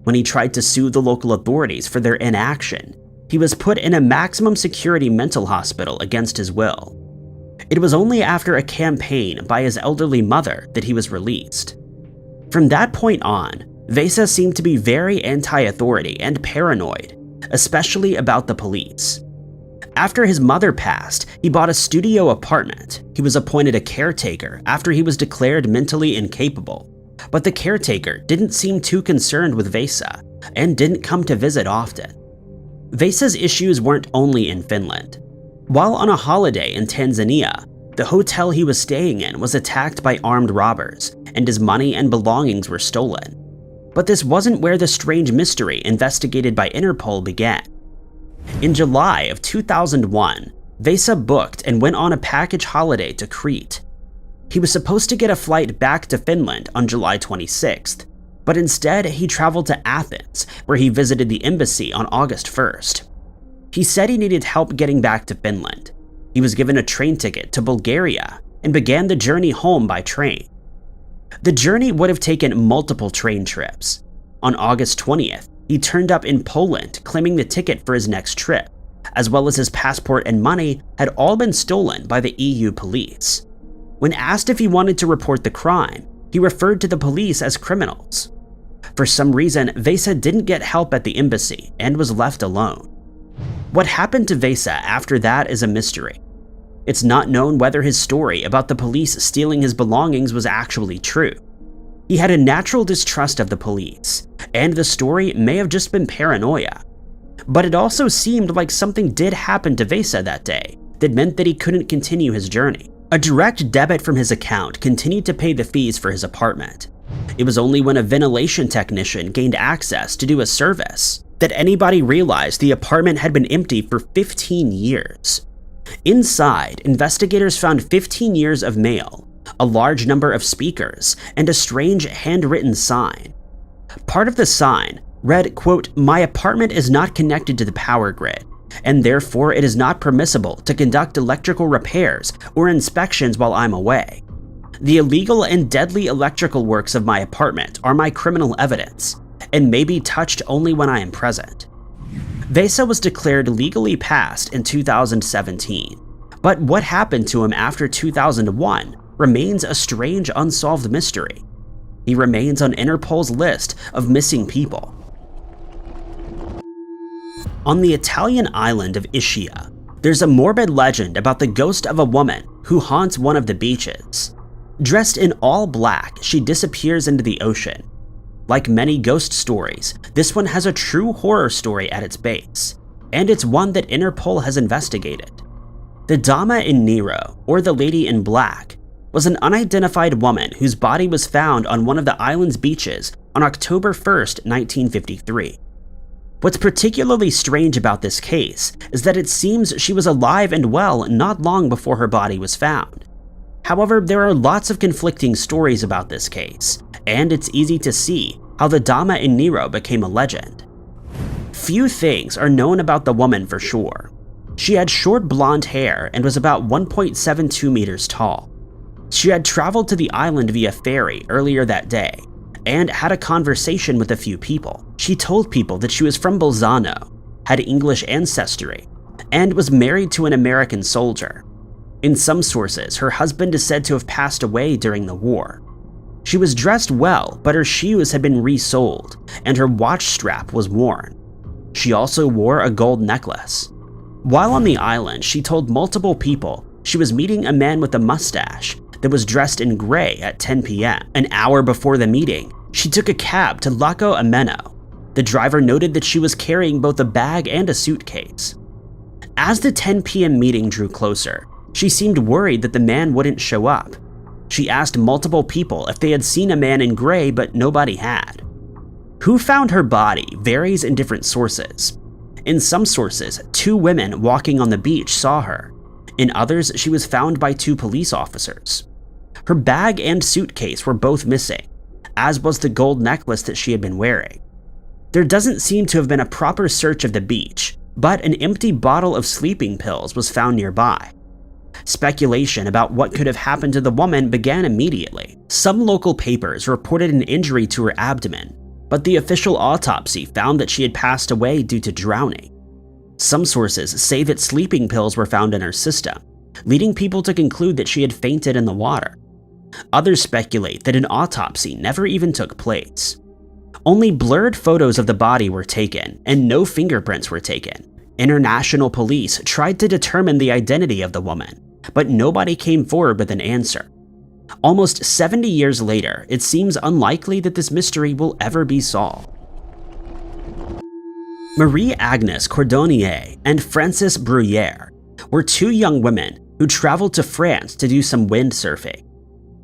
When he tried to sue the local authorities for their inaction, he was put in a maximum security mental hospital against his will. It was only after a campaign by his elderly mother that he was released. From that point on, Vesa seemed to be very anti-authority and paranoid, especially about the police. After his mother passed, he bought a studio apartment. He was appointed a caretaker after he was declared mentally incapable, but the caretaker didn't seem too concerned with Vesa and didn't come to visit often. Vesa's issues weren't only in Finland. While on a holiday in Tanzania, the hotel he was staying in was attacked by armed robbers, and his money and belongings were stolen. But this wasn't where the strange mystery investigated by Interpol began. In July of 2001, Vesa booked and went on a package holiday to Crete. He was supposed to get a flight back to Finland on July 26th, but instead he traveled to Athens, where he visited the embassy on August 1st. He said he needed help getting back to Finland. He was given a train ticket to Bulgaria and began the journey home by train. The journey would have taken multiple train trips. On August 20th, he turned up in Poland claiming the ticket for his next trip, as well as his passport and money, had all been stolen by the EU police. When asked if he wanted to report the crime, he referred to the police as criminals. For some reason, Vesa didn't get help at the embassy and was left alone. What happened to Vesa after that is a mystery. It's not known whether his story about the police stealing his belongings was actually true. He had a natural distrust of the police, and the story may have just been paranoia. But it also seemed like something did happen to Vesa that day that meant that he couldn't continue his journey. A direct debit from his account continued to pay the fees for his apartment. It was only when a ventilation technician gained access to do a service that anybody realized the apartment had been empty for 15 years. Inside, investigators found 15 years of mail, a large number of speakers, and a strange handwritten sign. Part of the sign read, quote, "My apartment is not connected to the power grid, and therefore it is not permissible to conduct electrical repairs or inspections while I'm away. The illegal and deadly electrical works of my apartment are my criminal evidence, and may be touched only when I am present." Vesa was declared legally passed in 2017, but what happened to him after 2001 remains a strange unsolved mystery. He remains on Interpol's list of missing people. On the Italian island of Ischia, there's a morbid legend about the ghost of a woman who haunts one of the beaches. Dressed in all black, she disappears into the ocean. Like many ghost stories, this one has a true horror story at its base, and it's one that Interpol has investigated. The Dama in Nero, or the Lady in Black, was an unidentified woman whose body was found on one of the island's beaches on October 1st, 1953. What's particularly strange about this case is that it seems she was alive and well not long before her body was found. However, there are lots of conflicting stories about this case, and it's easy to see how the Dama in Nero became a legend. Few things are known about the woman for sure. She had short blonde hair and was about 1.72 meters tall. She had traveled to the island via ferry earlier that day and had a conversation with a few people. She told people that she was from Bolzano, had English ancestry, and was married to an American soldier. In some sources, her husband is said to have passed away during the war. She was dressed well, but her shoes had been resoled, and her watch strap was worn. She also wore a gold necklace. While on the island, she told multiple people she was meeting a man with a mustache that was dressed in gray at 10 p.m. An hour before the meeting, she took a cab to Lago Ameno. The driver noted that she was carrying both a bag and a suitcase. As the 10 p.m. meeting drew closer, she seemed worried that the man wouldn't show up. She asked multiple people if they had seen a man in gray, but nobody had. Who found her body varies in different sources. In some sources, 2 women walking on the beach saw her. In others, she was found by 2 police officers. Her bag and suitcase were both missing, as was the gold necklace that she had been wearing. There doesn't seem to have been a proper search of the beach, but an empty bottle of sleeping pills was found nearby. Speculation about what could have happened to the woman began immediately. Some local papers reported an injury to her abdomen, but the official autopsy found that she had passed away due to drowning. Some sources say that sleeping pills were found in her system, leading people to conclude that she had fainted in the water. Others speculate that an autopsy never even took place. Only blurred photos of the body were taken, and no fingerprints were taken. International police tried to determine the identity of the woman, but nobody came forward with an answer. Almost 70 years later, it seems unlikely that this mystery will ever be solved. Marie-Agnes Cordonnier and Frances Bruyère were 2 young women who traveled to France to do some windsurfing.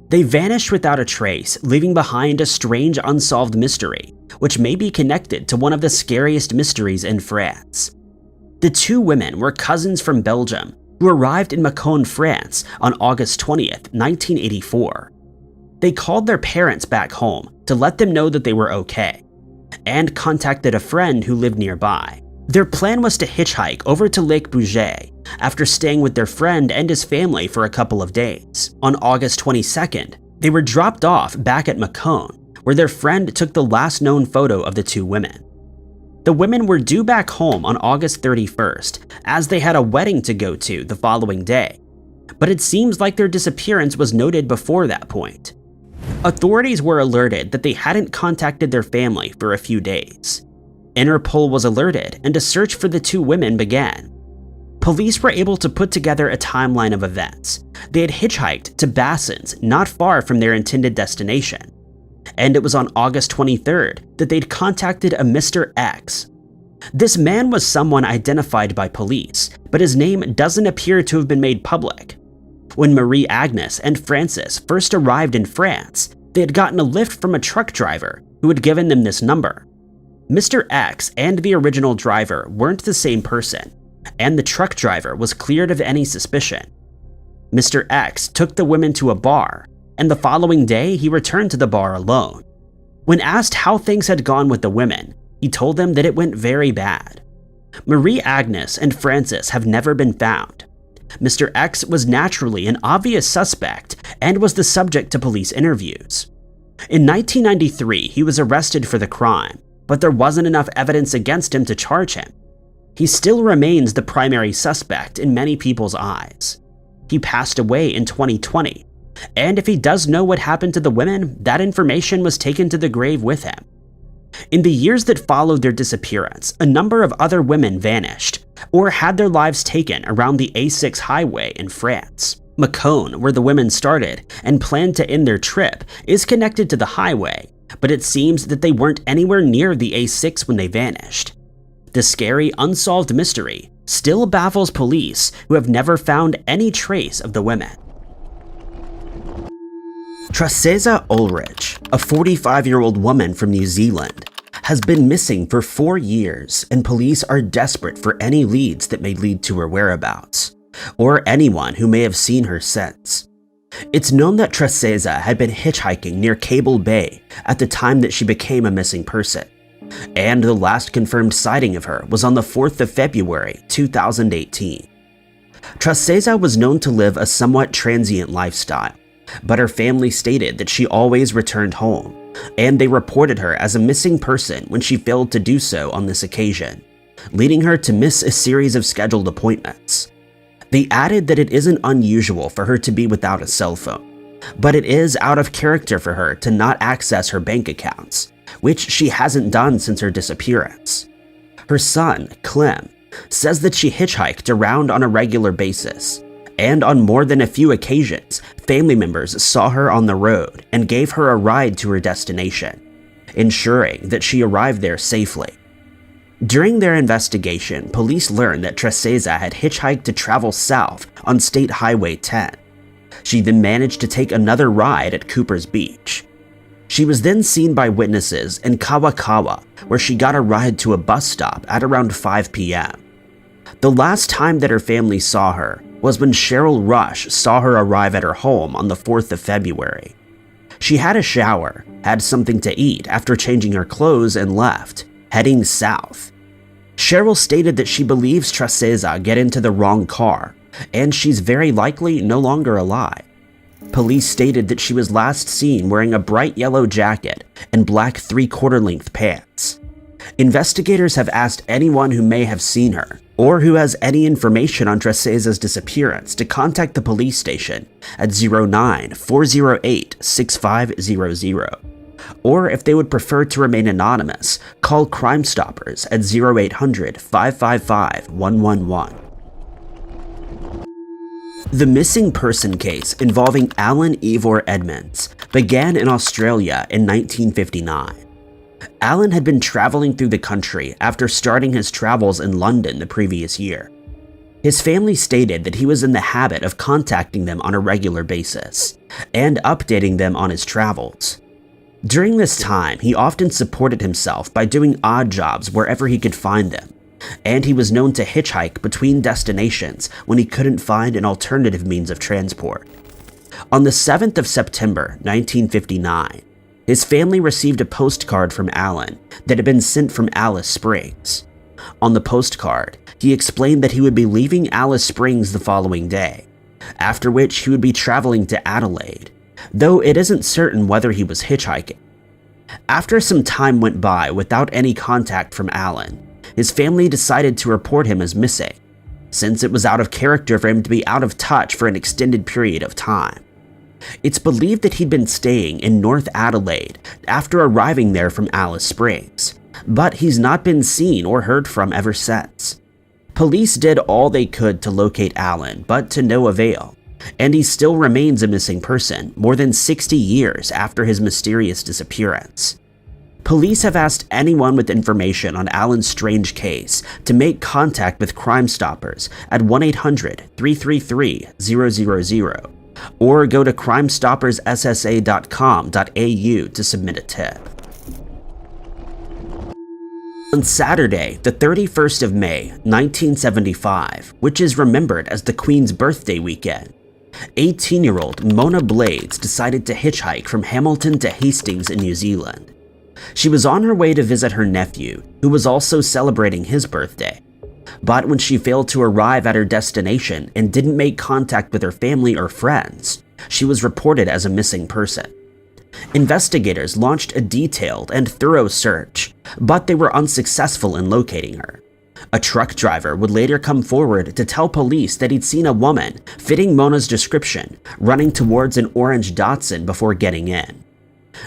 They vanished without a trace, leaving behind a strange unsolved mystery, which may be connected to one of the scariest mysteries in France. The 2 women were cousins from Belgium who arrived in Mâcon, France on August 20th, 1984. They called their parents back home to let them know that they were okay, and contacted a friend who lived nearby. Their plan was to hitchhike over to Lake Bouget after staying with their friend and his family for a couple of days. On August 22nd, they were dropped off back at Mâcon, where their friend took the last known photo of the 2 women. The women were due back home on August 31st, as they had a wedding to go to the following day, but it seems like their disappearance was noted before that point. Authorities were alerted that they hadn't contacted their family for a few days. Interpol was alerted, and a search for the two women began. Police were able to put together a timeline of events. They had hitchhiked to Bassins, not far from their intended destination. And it was on August 23rd that they'd contacted a Mr. X. This man was someone identified by police, but his name doesn't appear to have been made public. When Marie Agnes and Francis first arrived in France, they had gotten a lift from a truck driver who had given them this number. Mr. X and the original driver weren't the same person, and the truck driver was cleared of any suspicion. Mr. X took the women to a bar, and the following day he returned to the bar alone. When asked how things had gone with the women, he told them that it went very bad. Marie Agnes and Francis have never been found. Mr. X was naturally an obvious suspect and was the subject to police interviews. In 1993, he was arrested for the crime, but there wasn't enough evidence against him to charge him. He still remains the primary suspect in many people's eyes. He passed away in 2020, and if he does know what happened to the women, that information was taken to the grave with him. In the years that followed their disappearance, a number of other women vanished or had their lives taken around the A6 highway in France. Mâcon, where the women started and planned to end their trip, is connected to the highway, but it seems that they weren't anywhere near the A6 when they vanished. The scary, unsolved mystery still baffles police, who have never found any trace of the women. Traceza Ulrich, a 45-year-old woman from New Zealand, has been missing for 4 years, and police are desperate for any leads that may lead to her whereabouts, or anyone who may have seen her since. It's known that Traceza had been hitchhiking near Cable Bay at the time that she became a missing person, and the last confirmed sighting of her was on the 4th of February 2018. Traceza was known to live a somewhat transient lifestyle, but her family stated that she always returned home, and they reported her as a missing person when she failed to do so on this occasion, leading her to miss a series of scheduled appointments. They added that it isn't unusual for her to be without a cell phone, but it is out of character for her to not access her bank accounts, which she hasn't done since her disappearance. Her son, Clem, says that she hitchhiked around on a regular basis, and on more than a few occasions, family members saw her on the road and gave her a ride to her destination, ensuring that she arrived there safely. During their investigation, police learned that Traceza had hitchhiked to travel south on State Highway 10. She then managed to take another ride at Cooper's Beach. She was then seen by witnesses in Kawakawa, where she got a ride to a bus stop at around 5 p.m. The last time that her family saw her was when Cheryl Rush saw her arrive at her home on the 4th of February. She had a shower, had something to eat after changing her clothes, and left, heading south. Cheryl stated that she believes Traceza got into the wrong car, and she's very likely no longer alive. Police stated that she was last seen wearing a bright yellow jacket and black 3/4 length pants. Investigators have asked anyone who may have seen her or who has any information on Traceza's disappearance to contact the police station at 09-408-6500. Or if they would prefer to remain anonymous, call Crime Stoppers at 0800-555-111. The missing person case involving Alan Ivor Edmonds began in Australia in 1959. Alan had been traveling through the country after starting his travels in London the previous year. His family stated that he was in the habit of contacting them on a regular basis and updating them on his travels. During this time, he often supported himself by doing odd jobs wherever he could find them, and he was known to hitchhike between destinations when he couldn't find an alternative means of transport. On the 7th of September 1959, his family received a postcard from Alan that had been sent from Alice Springs. On the postcard, he explained that he would be leaving Alice Springs the following day, after which he would be traveling to Adelaide, though it isn't certain whether he was hitchhiking. After some time went by without any contact from Alan, his family decided to report him as missing, since it was out of character for him to be out of touch for an extended period of time. It's believed that he'd been staying in North Adelaide after arriving there from Alice Springs, but he's not been seen or heard from ever since. Police did all they could to locate Alan, but to no avail, and he still remains a missing person more than 60 years after his mysterious disappearance. Police have asked anyone with information on Alan's strange case to make contact with Crime Stoppers at 1-800-333-000 or go to crimestoppersssa.com.au to submit a tip. On Saturday, the 31st of May, 1975, which is remembered as the Queen's birthday weekend, 18-year-old Mona Blades decided to hitchhike from Hamilton to Hastings in New Zealand. She was on her way to visit her nephew, who was also celebrating his birthday. But when she failed to arrive at her destination and didn't make contact with her family or friends, she was reported as a missing person. Investigators launched a detailed and thorough search, but they were unsuccessful in locating her. A truck driver would later come forward to tell police that he'd seen a woman fitting Mona's description running towards an orange Datsun before getting in.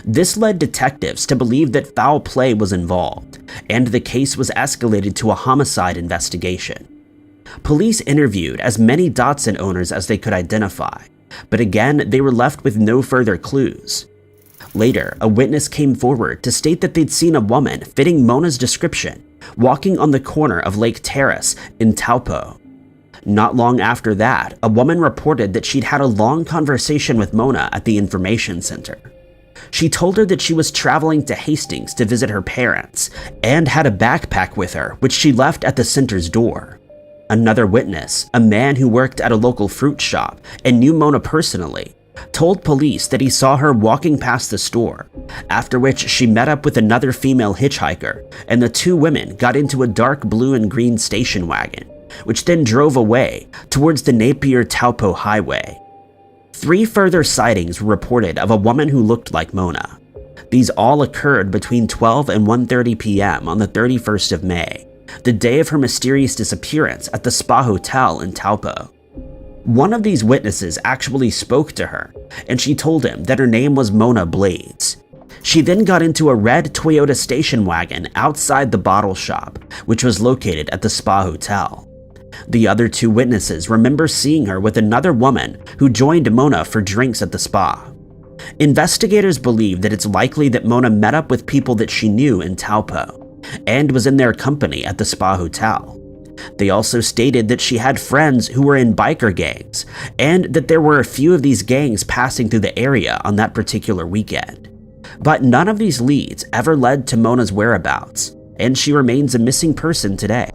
This led detectives to believe that foul play was involved, and the case was escalated to a homicide investigation. Police interviewed as many Datsun owners as they could identify, but again, they were left with no further clues. Later, a witness came forward to state that they'd seen a woman fitting Mona's description walking on the corner of Lake Terrace in Taupo. Not long after that, a woman reported that she'd had a long conversation with Mona at the information center. She told her that she was traveling to Hastings to visit her parents and had a backpack with her, which she left at the center's door. Another witness, a man who worked at a local fruit shop and knew Mona personally, told police that he saw her walking past the store, after which she met up with another female hitchhiker, and the two women got into a dark blue and green station wagon, which then drove away towards the Napier-Taupo highway. 3 further sightings were reported of a woman who looked like Mona. These all occurred between 12 and 1:30 p.m. on the 31st of May, the day of her mysterious disappearance at the Spa Hotel in Taupo. One of these witnesses actually spoke to her, and she told him that her name was Mona Blades. She then got into a red Toyota station wagon outside the bottle shop, which was located at the Spa Hotel. The other 2 witnesses remember seeing her with another woman who joined Mona for drinks at the spa. Investigators believe that it's likely that Mona met up with people that she knew in Taupo and was in their company at the Spa Hotel. They also stated that she had friends who were in biker gangs and that there were a few of these gangs passing through the area on that particular weekend. But none of these leads ever led to Mona's whereabouts, and she remains a missing person today.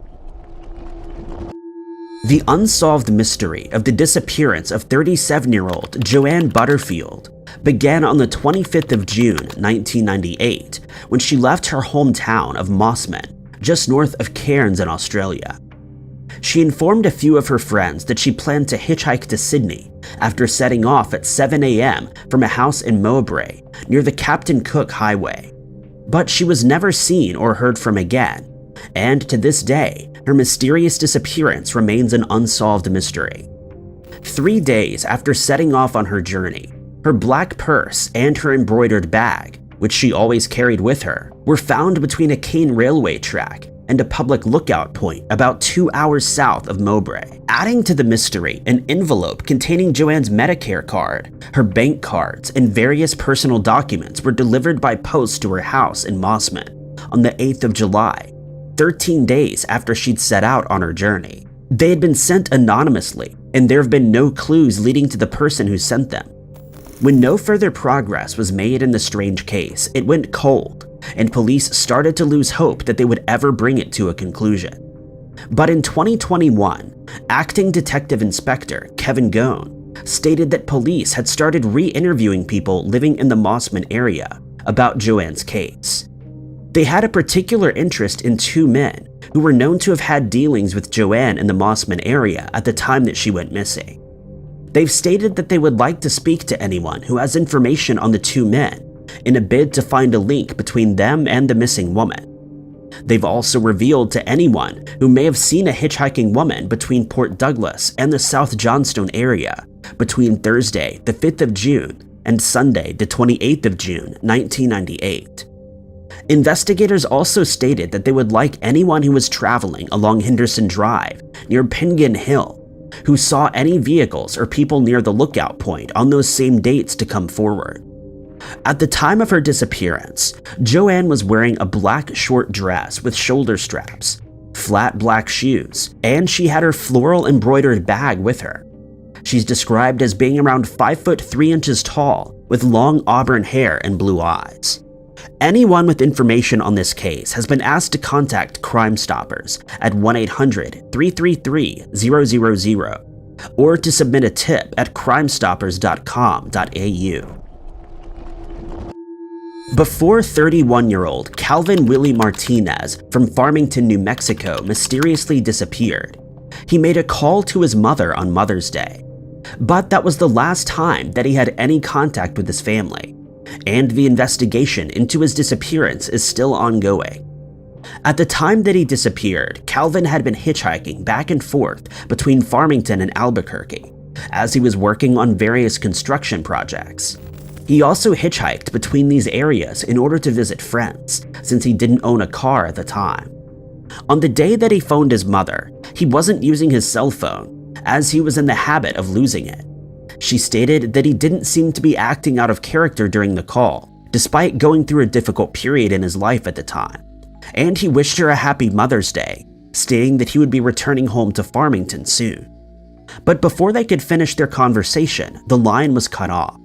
The unsolved mystery of the disappearance of 37-year-old Joanne Butterfield began on the 25th of June, 1998, when she left her hometown of Mossman, just north of Cairns in Australia. She informed a few of her friends that she planned to hitchhike to Sydney after setting off at 7 a.m. from a house in Mowbray near the Captain Cook Highway. But she was never seen or heard from again, and to this day, her mysterious disappearance remains an unsolved mystery. 3 days after setting off on her journey, her black purse and her embroidered bag, which she always carried with her, were found between a cane railway track and a public lookout point about 2 hours south of Mowbray. Adding to the mystery, an envelope containing Joanne's Medicare card, her bank cards, and various personal documents were delivered by post to her house in Mossman on the 8th of July, 13 days after she'd set out on her journey. They had been sent anonymously, and there have been no clues leading to the person who sent them. When no further progress was made in the strange case, it went cold, and police started to lose hope that they would ever bring it to a conclusion. But in 2021, Acting Detective Inspector Kevin Gone stated that police had started re-interviewing people living in the Mossman area about Joanne's case. They had a particular interest in 2 men who were known to have had dealings with Joanne in the Mossman area at the time that she went missing. They've stated that they would like to speak to anyone who has information on the 2 men in a bid to find a link between them and the missing woman. They've also revealed to anyone who may have seen a hitchhiking woman between Port Douglas and the South Johnstone area between Thursday, the 5th of June, and Sunday, the 28th of June, 1998. Investigators also stated that they would like anyone who was traveling along Henderson Drive near Penguin Hill who saw any vehicles or people near the lookout point on those same dates to come forward. At the time of her disappearance, Joanne was wearing a black short dress with shoulder straps, flat black shoes, and she had her floral embroidered bag with her. She's described as being around 5 foot 3 inches tall with long auburn hair and blue eyes. Anyone with information on this case has been asked to contact Crime Stoppers at 1-800-333-000 or to submit a tip at crimestoppers.com.au. Before 31-year-old Calvin Willie Martinez from Farmington, New Mexico mysteriously disappeared, he made a call to his mother on Mother's Day. But that was the last time that he had any contact with his family, and the investigation into his disappearance is still ongoing. At the time that he disappeared, Calvin had been hitchhiking back and forth between Farmington and Albuquerque, as he was working on various construction projects. He also hitchhiked between these areas in order to visit friends, since he didn't own a car at the time. On the day that he phoned his mother, he wasn't using his cell phone, as he was in the habit of losing it. She stated that he didn't seem to be acting out of character during the call, despite going through a difficult period in his life at the time, and he wished her a happy Mother's Day, stating that he would be returning home to Farmington soon. But before they could finish their conversation, the line was cut off.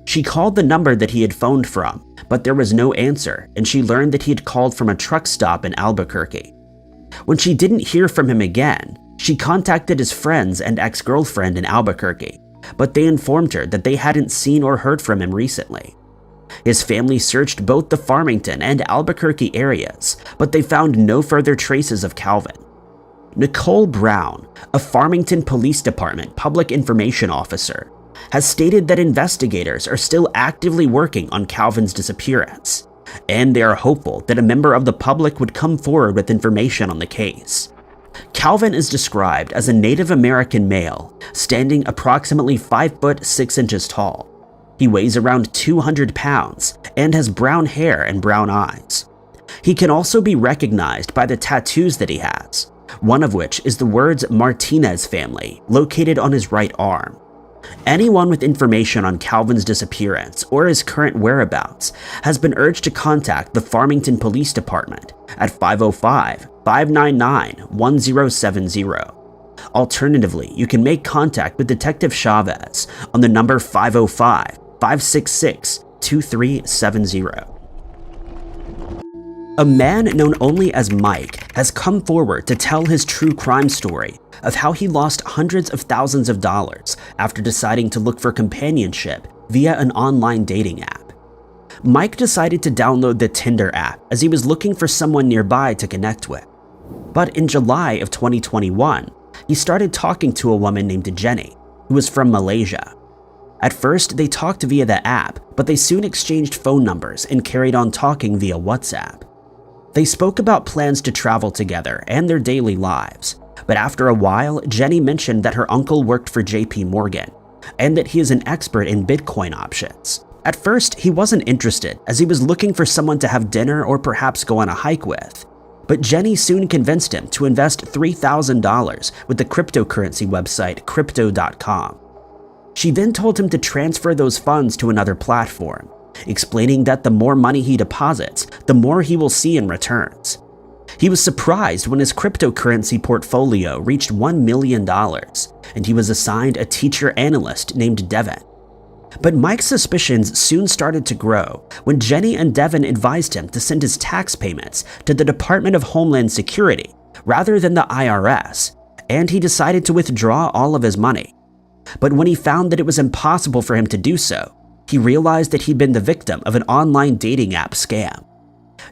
She called the number that he had phoned from, but there was no answer, and she learned that he had called from a truck stop in Albuquerque. When she didn't hear from him again, she contacted his friends and ex-girlfriend in Albuquerque, but they informed her that they hadn't seen or heard from him recently. His family searched both the Farmington and Albuquerque areas, but they found no further traces of Calvin. Nicole Brown, a Farmington Police Department public information officer, has stated that investigators are still actively working on Calvin's disappearance, and they are hopeful that a member of the public would come forward with information on the case. Calvin is described as a Native American male, standing approximately 5 foot 6 inches tall. He weighs around 200 pounds and has brown hair and brown eyes. He can also be recognized by the tattoos that he has, one of which is the words Martinez family located on his right arm. Anyone with information on Calvin's disappearance or his current whereabouts has been urged to contact the Farmington Police Department at 505-599-1070. Alternatively, you can make contact with Detective Chavez on the number 505-566-2370. A man known only as Mike has come forward to tell his true crime story of how he lost hundreds of thousands of dollars after deciding to look for companionship via an online dating app. Mike decided to download the Tinder app as he was looking for someone nearby to connect with. But in July of 2021, he started talking to a woman named Jenny, who was from Malaysia. At first, they talked via the app, but they soon exchanged phone numbers and carried on talking via WhatsApp. They spoke about plans to travel together and their daily lives, but after a while, Jenny mentioned that her uncle worked for JP Morgan and that he is an expert in Bitcoin options. At first, he wasn't interested as he was looking for someone to have dinner or perhaps go on a hike with, but Jenny soon convinced him to invest $3,000 with the cryptocurrency website Crypto.com. She then told him to transfer those funds to another platform, explaining that the more money he deposits, the more he will see in returns. He was surprised when his cryptocurrency portfolio reached $1 million, and he was assigned a teacher analyst named Devin. But Mike's suspicions soon started to grow when Jenny and Devin advised him to send his tax payments to the Department of Homeland Security rather than the IRS, and he decided to withdraw all of his money. But when he found that it was impossible for him to do so, he realized that he'd been the victim of an online dating app scam.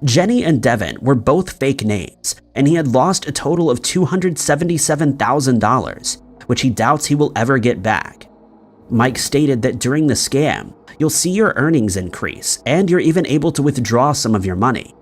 Jenny and Devin were both fake names, and he had lost a total of $277,000, which he doubts he will ever get back. Mike stated that during the scam, you'll see your earnings increase and you're even able to withdraw some of your money.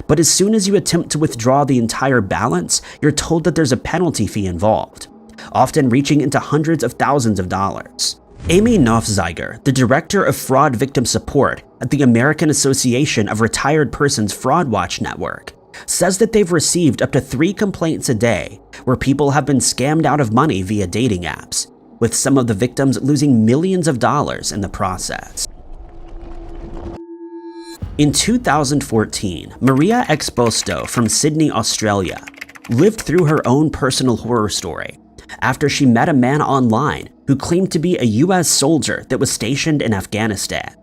But as soon as you attempt to withdraw the entire balance, you're told that there's a penalty fee involved, often reaching into hundreds of thousands of dollars. Amy Nofziger, the director of fraud victim support at the American Association of Retired Persons Fraud Watch Network, says that they've received up to 3 complaints a day where people have been scammed out of money via dating apps, with some of the victims losing millions of dollars in the process. In 2014, Maria Exposto from Sydney, Australia, lived through her own personal horror story after she met a man online who claimed to be a US soldier that was stationed in Afghanistan.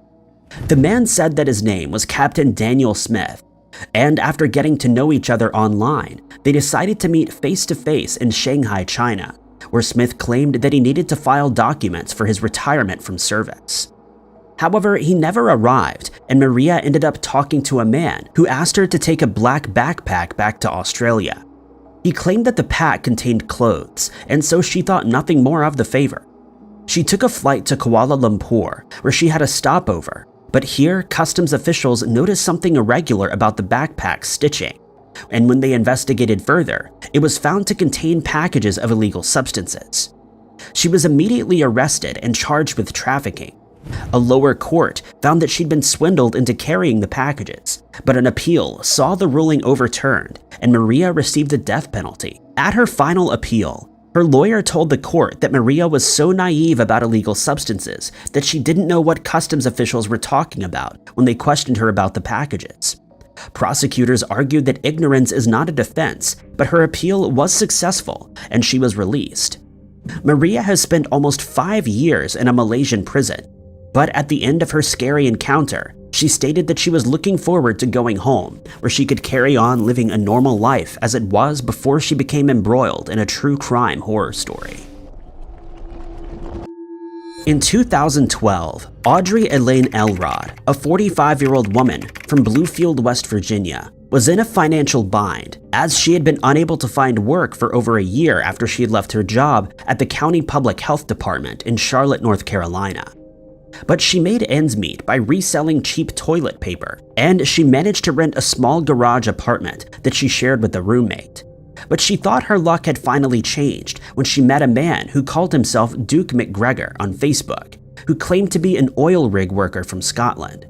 The man said that his name was Captain Daniel Smith, and after getting to know each other online, they decided to meet face-to-face in Shanghai, China, where Smith claimed that he needed to file documents for his retirement from service. However, he never arrived, and Maria ended up talking to a man who asked her to take a black backpack back to Australia. He claimed that the pack contained clothes, and so she thought nothing more of the favor. She took a flight to Kuala Lumpur, where she had a stopover, but here customs officials noticed something irregular about the backpack's stitching, and when they investigated further, it was found to contain packages of illegal substances. She was immediately arrested and charged with trafficking. A lower court found that she'd been swindled into carrying the packages, but an appeal saw the ruling overturned and Maria received a death penalty. At her final appeal, her lawyer told the court that Maria was so naive about illegal substances that she didn't know what customs officials were talking about when they questioned her about the packages. Prosecutors argued that ignorance is not a defense, but her appeal was successful and she was released. Maria has spent almost 5 years in a Malaysian prison, but at the end of her scary encounter, she stated that she was looking forward to going home, where she could carry on living a normal life as it was before she became embroiled in a true crime horror story. In 2012, Audrey Elaine Elrod, a 45-year-old woman from Bluefield, West Virginia, was in a financial bind as she had been unable to find work for over a year after she had left her job at the County Public Health Department in Charlotte, North Carolina. But she made ends meet by reselling cheap toilet paper, and she managed to rent a small garage apartment that she shared with a roommate. But she thought her luck had finally changed when she met a man who called himself Duke McGregor on Facebook, who claimed to be an oil rig worker from Scotland.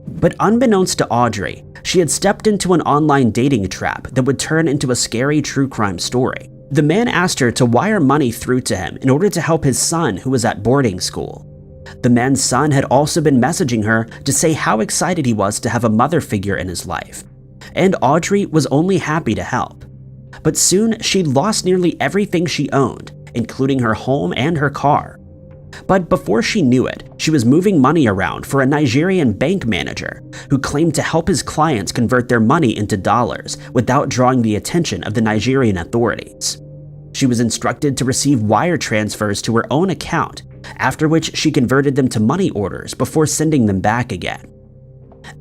But unbeknownst to Audrey, she had stepped into an online dating trap that would turn into a scary true crime story. The man asked her to wire money through to him in order to help his son who was at boarding school. The man's son had also been messaging her to say how excited he was to have a mother figure in his life, and Audrey was only happy to help. But soon she'd lost nearly everything she owned, including her home and her car. But before she knew it, she was moving money around for a Nigerian bank manager who claimed to help his clients convert their money into dollars without drawing the attention of the Nigerian authorities. She was instructed to receive wire transfers to her own account, after which she converted them to money orders before sending them back again.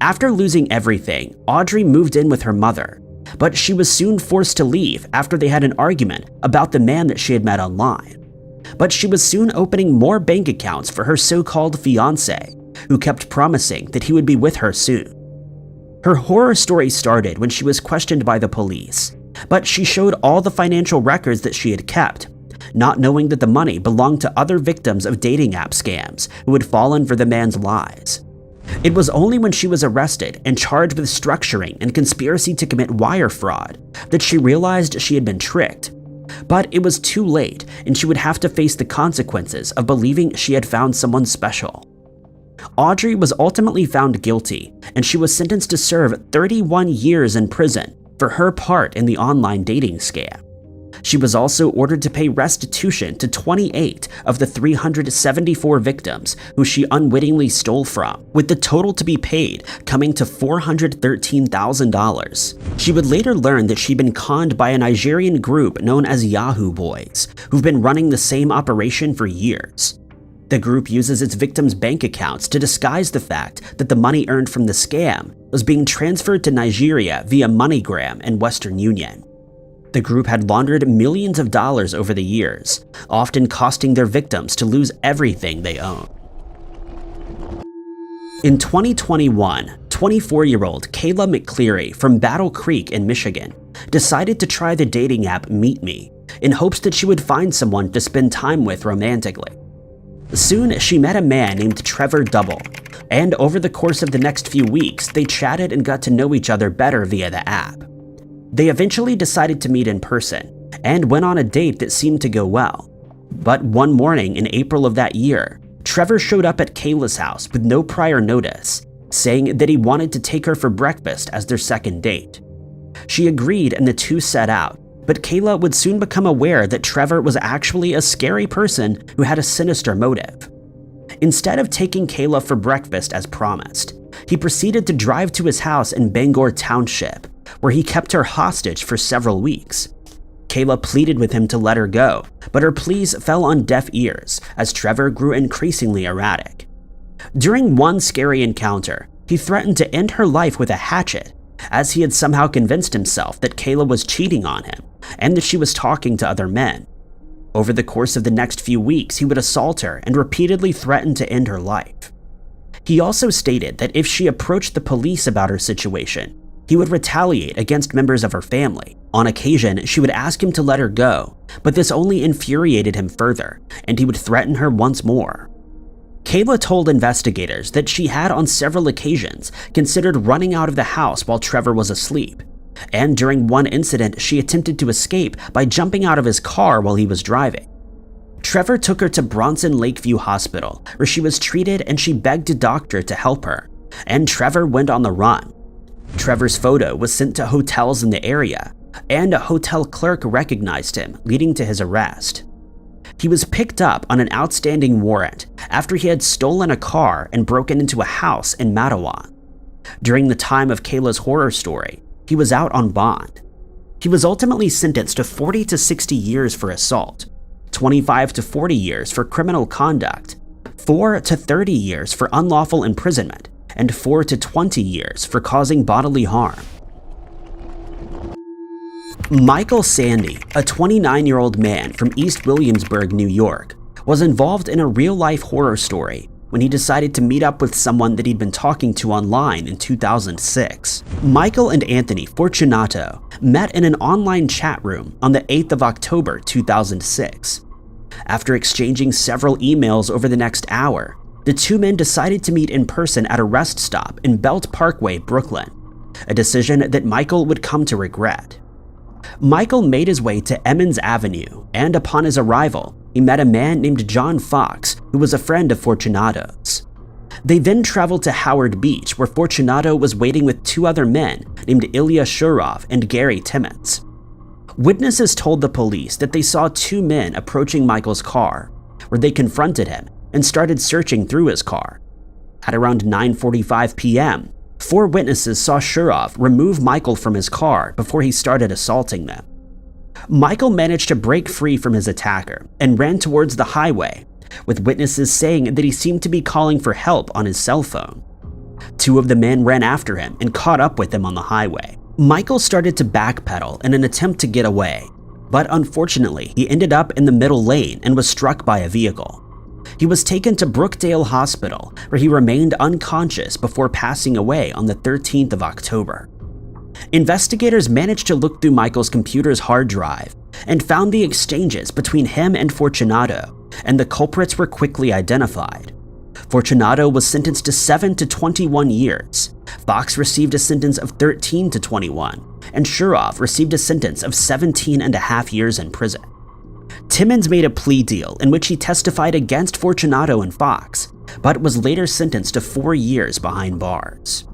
After losing everything, Audrey moved in with her mother, but she was soon forced to leave after they had an argument about the man that she had met online. But she was soon opening more bank accounts for her so-called fiancé, who kept promising that he would be with her soon. Her horror story started when she was questioned by the police, but she showed all the financial records that she had kept, not knowing that the money belonged to other victims of dating app scams who had fallen for the man's lies. It was only when she was arrested and charged with structuring and conspiracy to commit wire fraud that she realized she had been tricked. But it was too late, and she would have to face the consequences of believing she had found someone special. Audrey was ultimately found guilty, and she was sentenced to serve 31 years in prison for her part in the online dating scam. She was also ordered to pay restitution to 28 of the 374 victims who she unwittingly stole from, with the total to be paid coming to $413,000. She would later learn that she'd been conned by a Nigerian group known as Yahoo Boys, who've been running the same operation for years. The group uses its victims' bank accounts to disguise the fact that the money earned from the scam was being transferred to Nigeria via MoneyGram and Western Union. The group had laundered millions of dollars over the years, often costing their victims to lose everything they owned. In 2021, 24-year-old Kayla McCleary from Battle Creek in Michigan decided to try the dating app Meet Me in hopes that she would find someone to spend time with romantically. Soon, she met a man named Trevor Double, and over the course of the next few weeks, they chatted and got to know each other better via the app. They eventually decided to meet in person and went on a date that seemed to go well. But one morning in April of that year, Trevor showed up at Kayla's house with no prior notice, saying that he wanted to take her for breakfast as their second date. She agreed and the two set out, but Kayla would soon become aware that Trevor was actually a scary person who had a sinister motive. Instead of taking Kayla for breakfast as promised, he proceeded to drive to his house in Bangor Township, where he kept her hostage for several weeks. Kayla pleaded with him to let her go, but her pleas fell on deaf ears as Trevor grew increasingly erratic. During one scary encounter, he threatened to end her life with a hatchet, as he had somehow convinced himself that Kayla was cheating on him and that she was talking to other men. Over the course of the next few weeks, he would assault her and repeatedly threaten to end her life. He also stated that if she approached the police about her situation, he would retaliate against members of her family. On occasion, she would ask him to let her go, but this only infuriated him further, and he would threaten her once more. Kayla told investigators that she had on several occasions considered running out of the house while Trevor was asleep, and during one incident she attempted to escape by jumping out of his car while he was driving. Trevor took her to Bronson Lakeview Hospital, where she was treated and she begged a doctor to help her, and Trevor went on the run. Trevor's photo was sent to hotels in the area, and a hotel clerk recognized him, leading to his arrest. He was picked up on an outstanding warrant after he had stolen a car and broken into a house in Matawan. During the time of Kayla's horror story, he was out on bond. He was ultimately sentenced to 40 to 60 years for assault, 25 to 40 years for criminal conduct, 4 to 30 years for unlawful imprisonment, and 4 to 20 years for causing bodily harm. Michael Sandy, a 29-year-old man from East Williamsburg, New York, was involved in a real-life horror story when he decided to meet up with someone that he'd been talking to online in 2006. Michael and Anthony Fortunato met in an online chat room on the 8th of October 2006. After exchanging several emails over the next hour, the two men decided to meet in person at a rest stop in Belt Parkway, Brooklyn, a decision that Michael would come to regret. Michael made his way to Emmons Avenue, and upon his arrival, he met a man named John Fox, who was a friend of Fortunato's. They then traveled to Howard Beach, where Fortunato was waiting with two other men named Ilya Shurov and Gary Timmons. Witnesses told the police that they saw two men approaching Michael's car, where they confronted him and started searching through his car. At around 9:45 p.m., 4 witnesses saw Shurov remove Michael from his car before he started assaulting them. Michael managed to break free from his attacker and ran towards the highway, with witnesses saying that he seemed to be calling for help on his cell phone. 2 of the men ran after him and caught up with him on the highway. Michael started to backpedal in an attempt to get away, but unfortunately he ended up in the middle lane and was struck by a vehicle. He was taken to Brookdale Hospital, where he remained unconscious before passing away on the 13th of October. Investigators managed to look through Michael's computer's hard drive and found the exchanges between him and Fortunato, and the culprits were quickly identified. Fortunato was sentenced to 7 to 21 years, Fox received a sentence of 13 to 21, and Shurov received a sentence of 17 and a half years in prison. Timmons made a plea deal in which he testified against Fortunato and Fox, but was later sentenced to 4 years behind bars.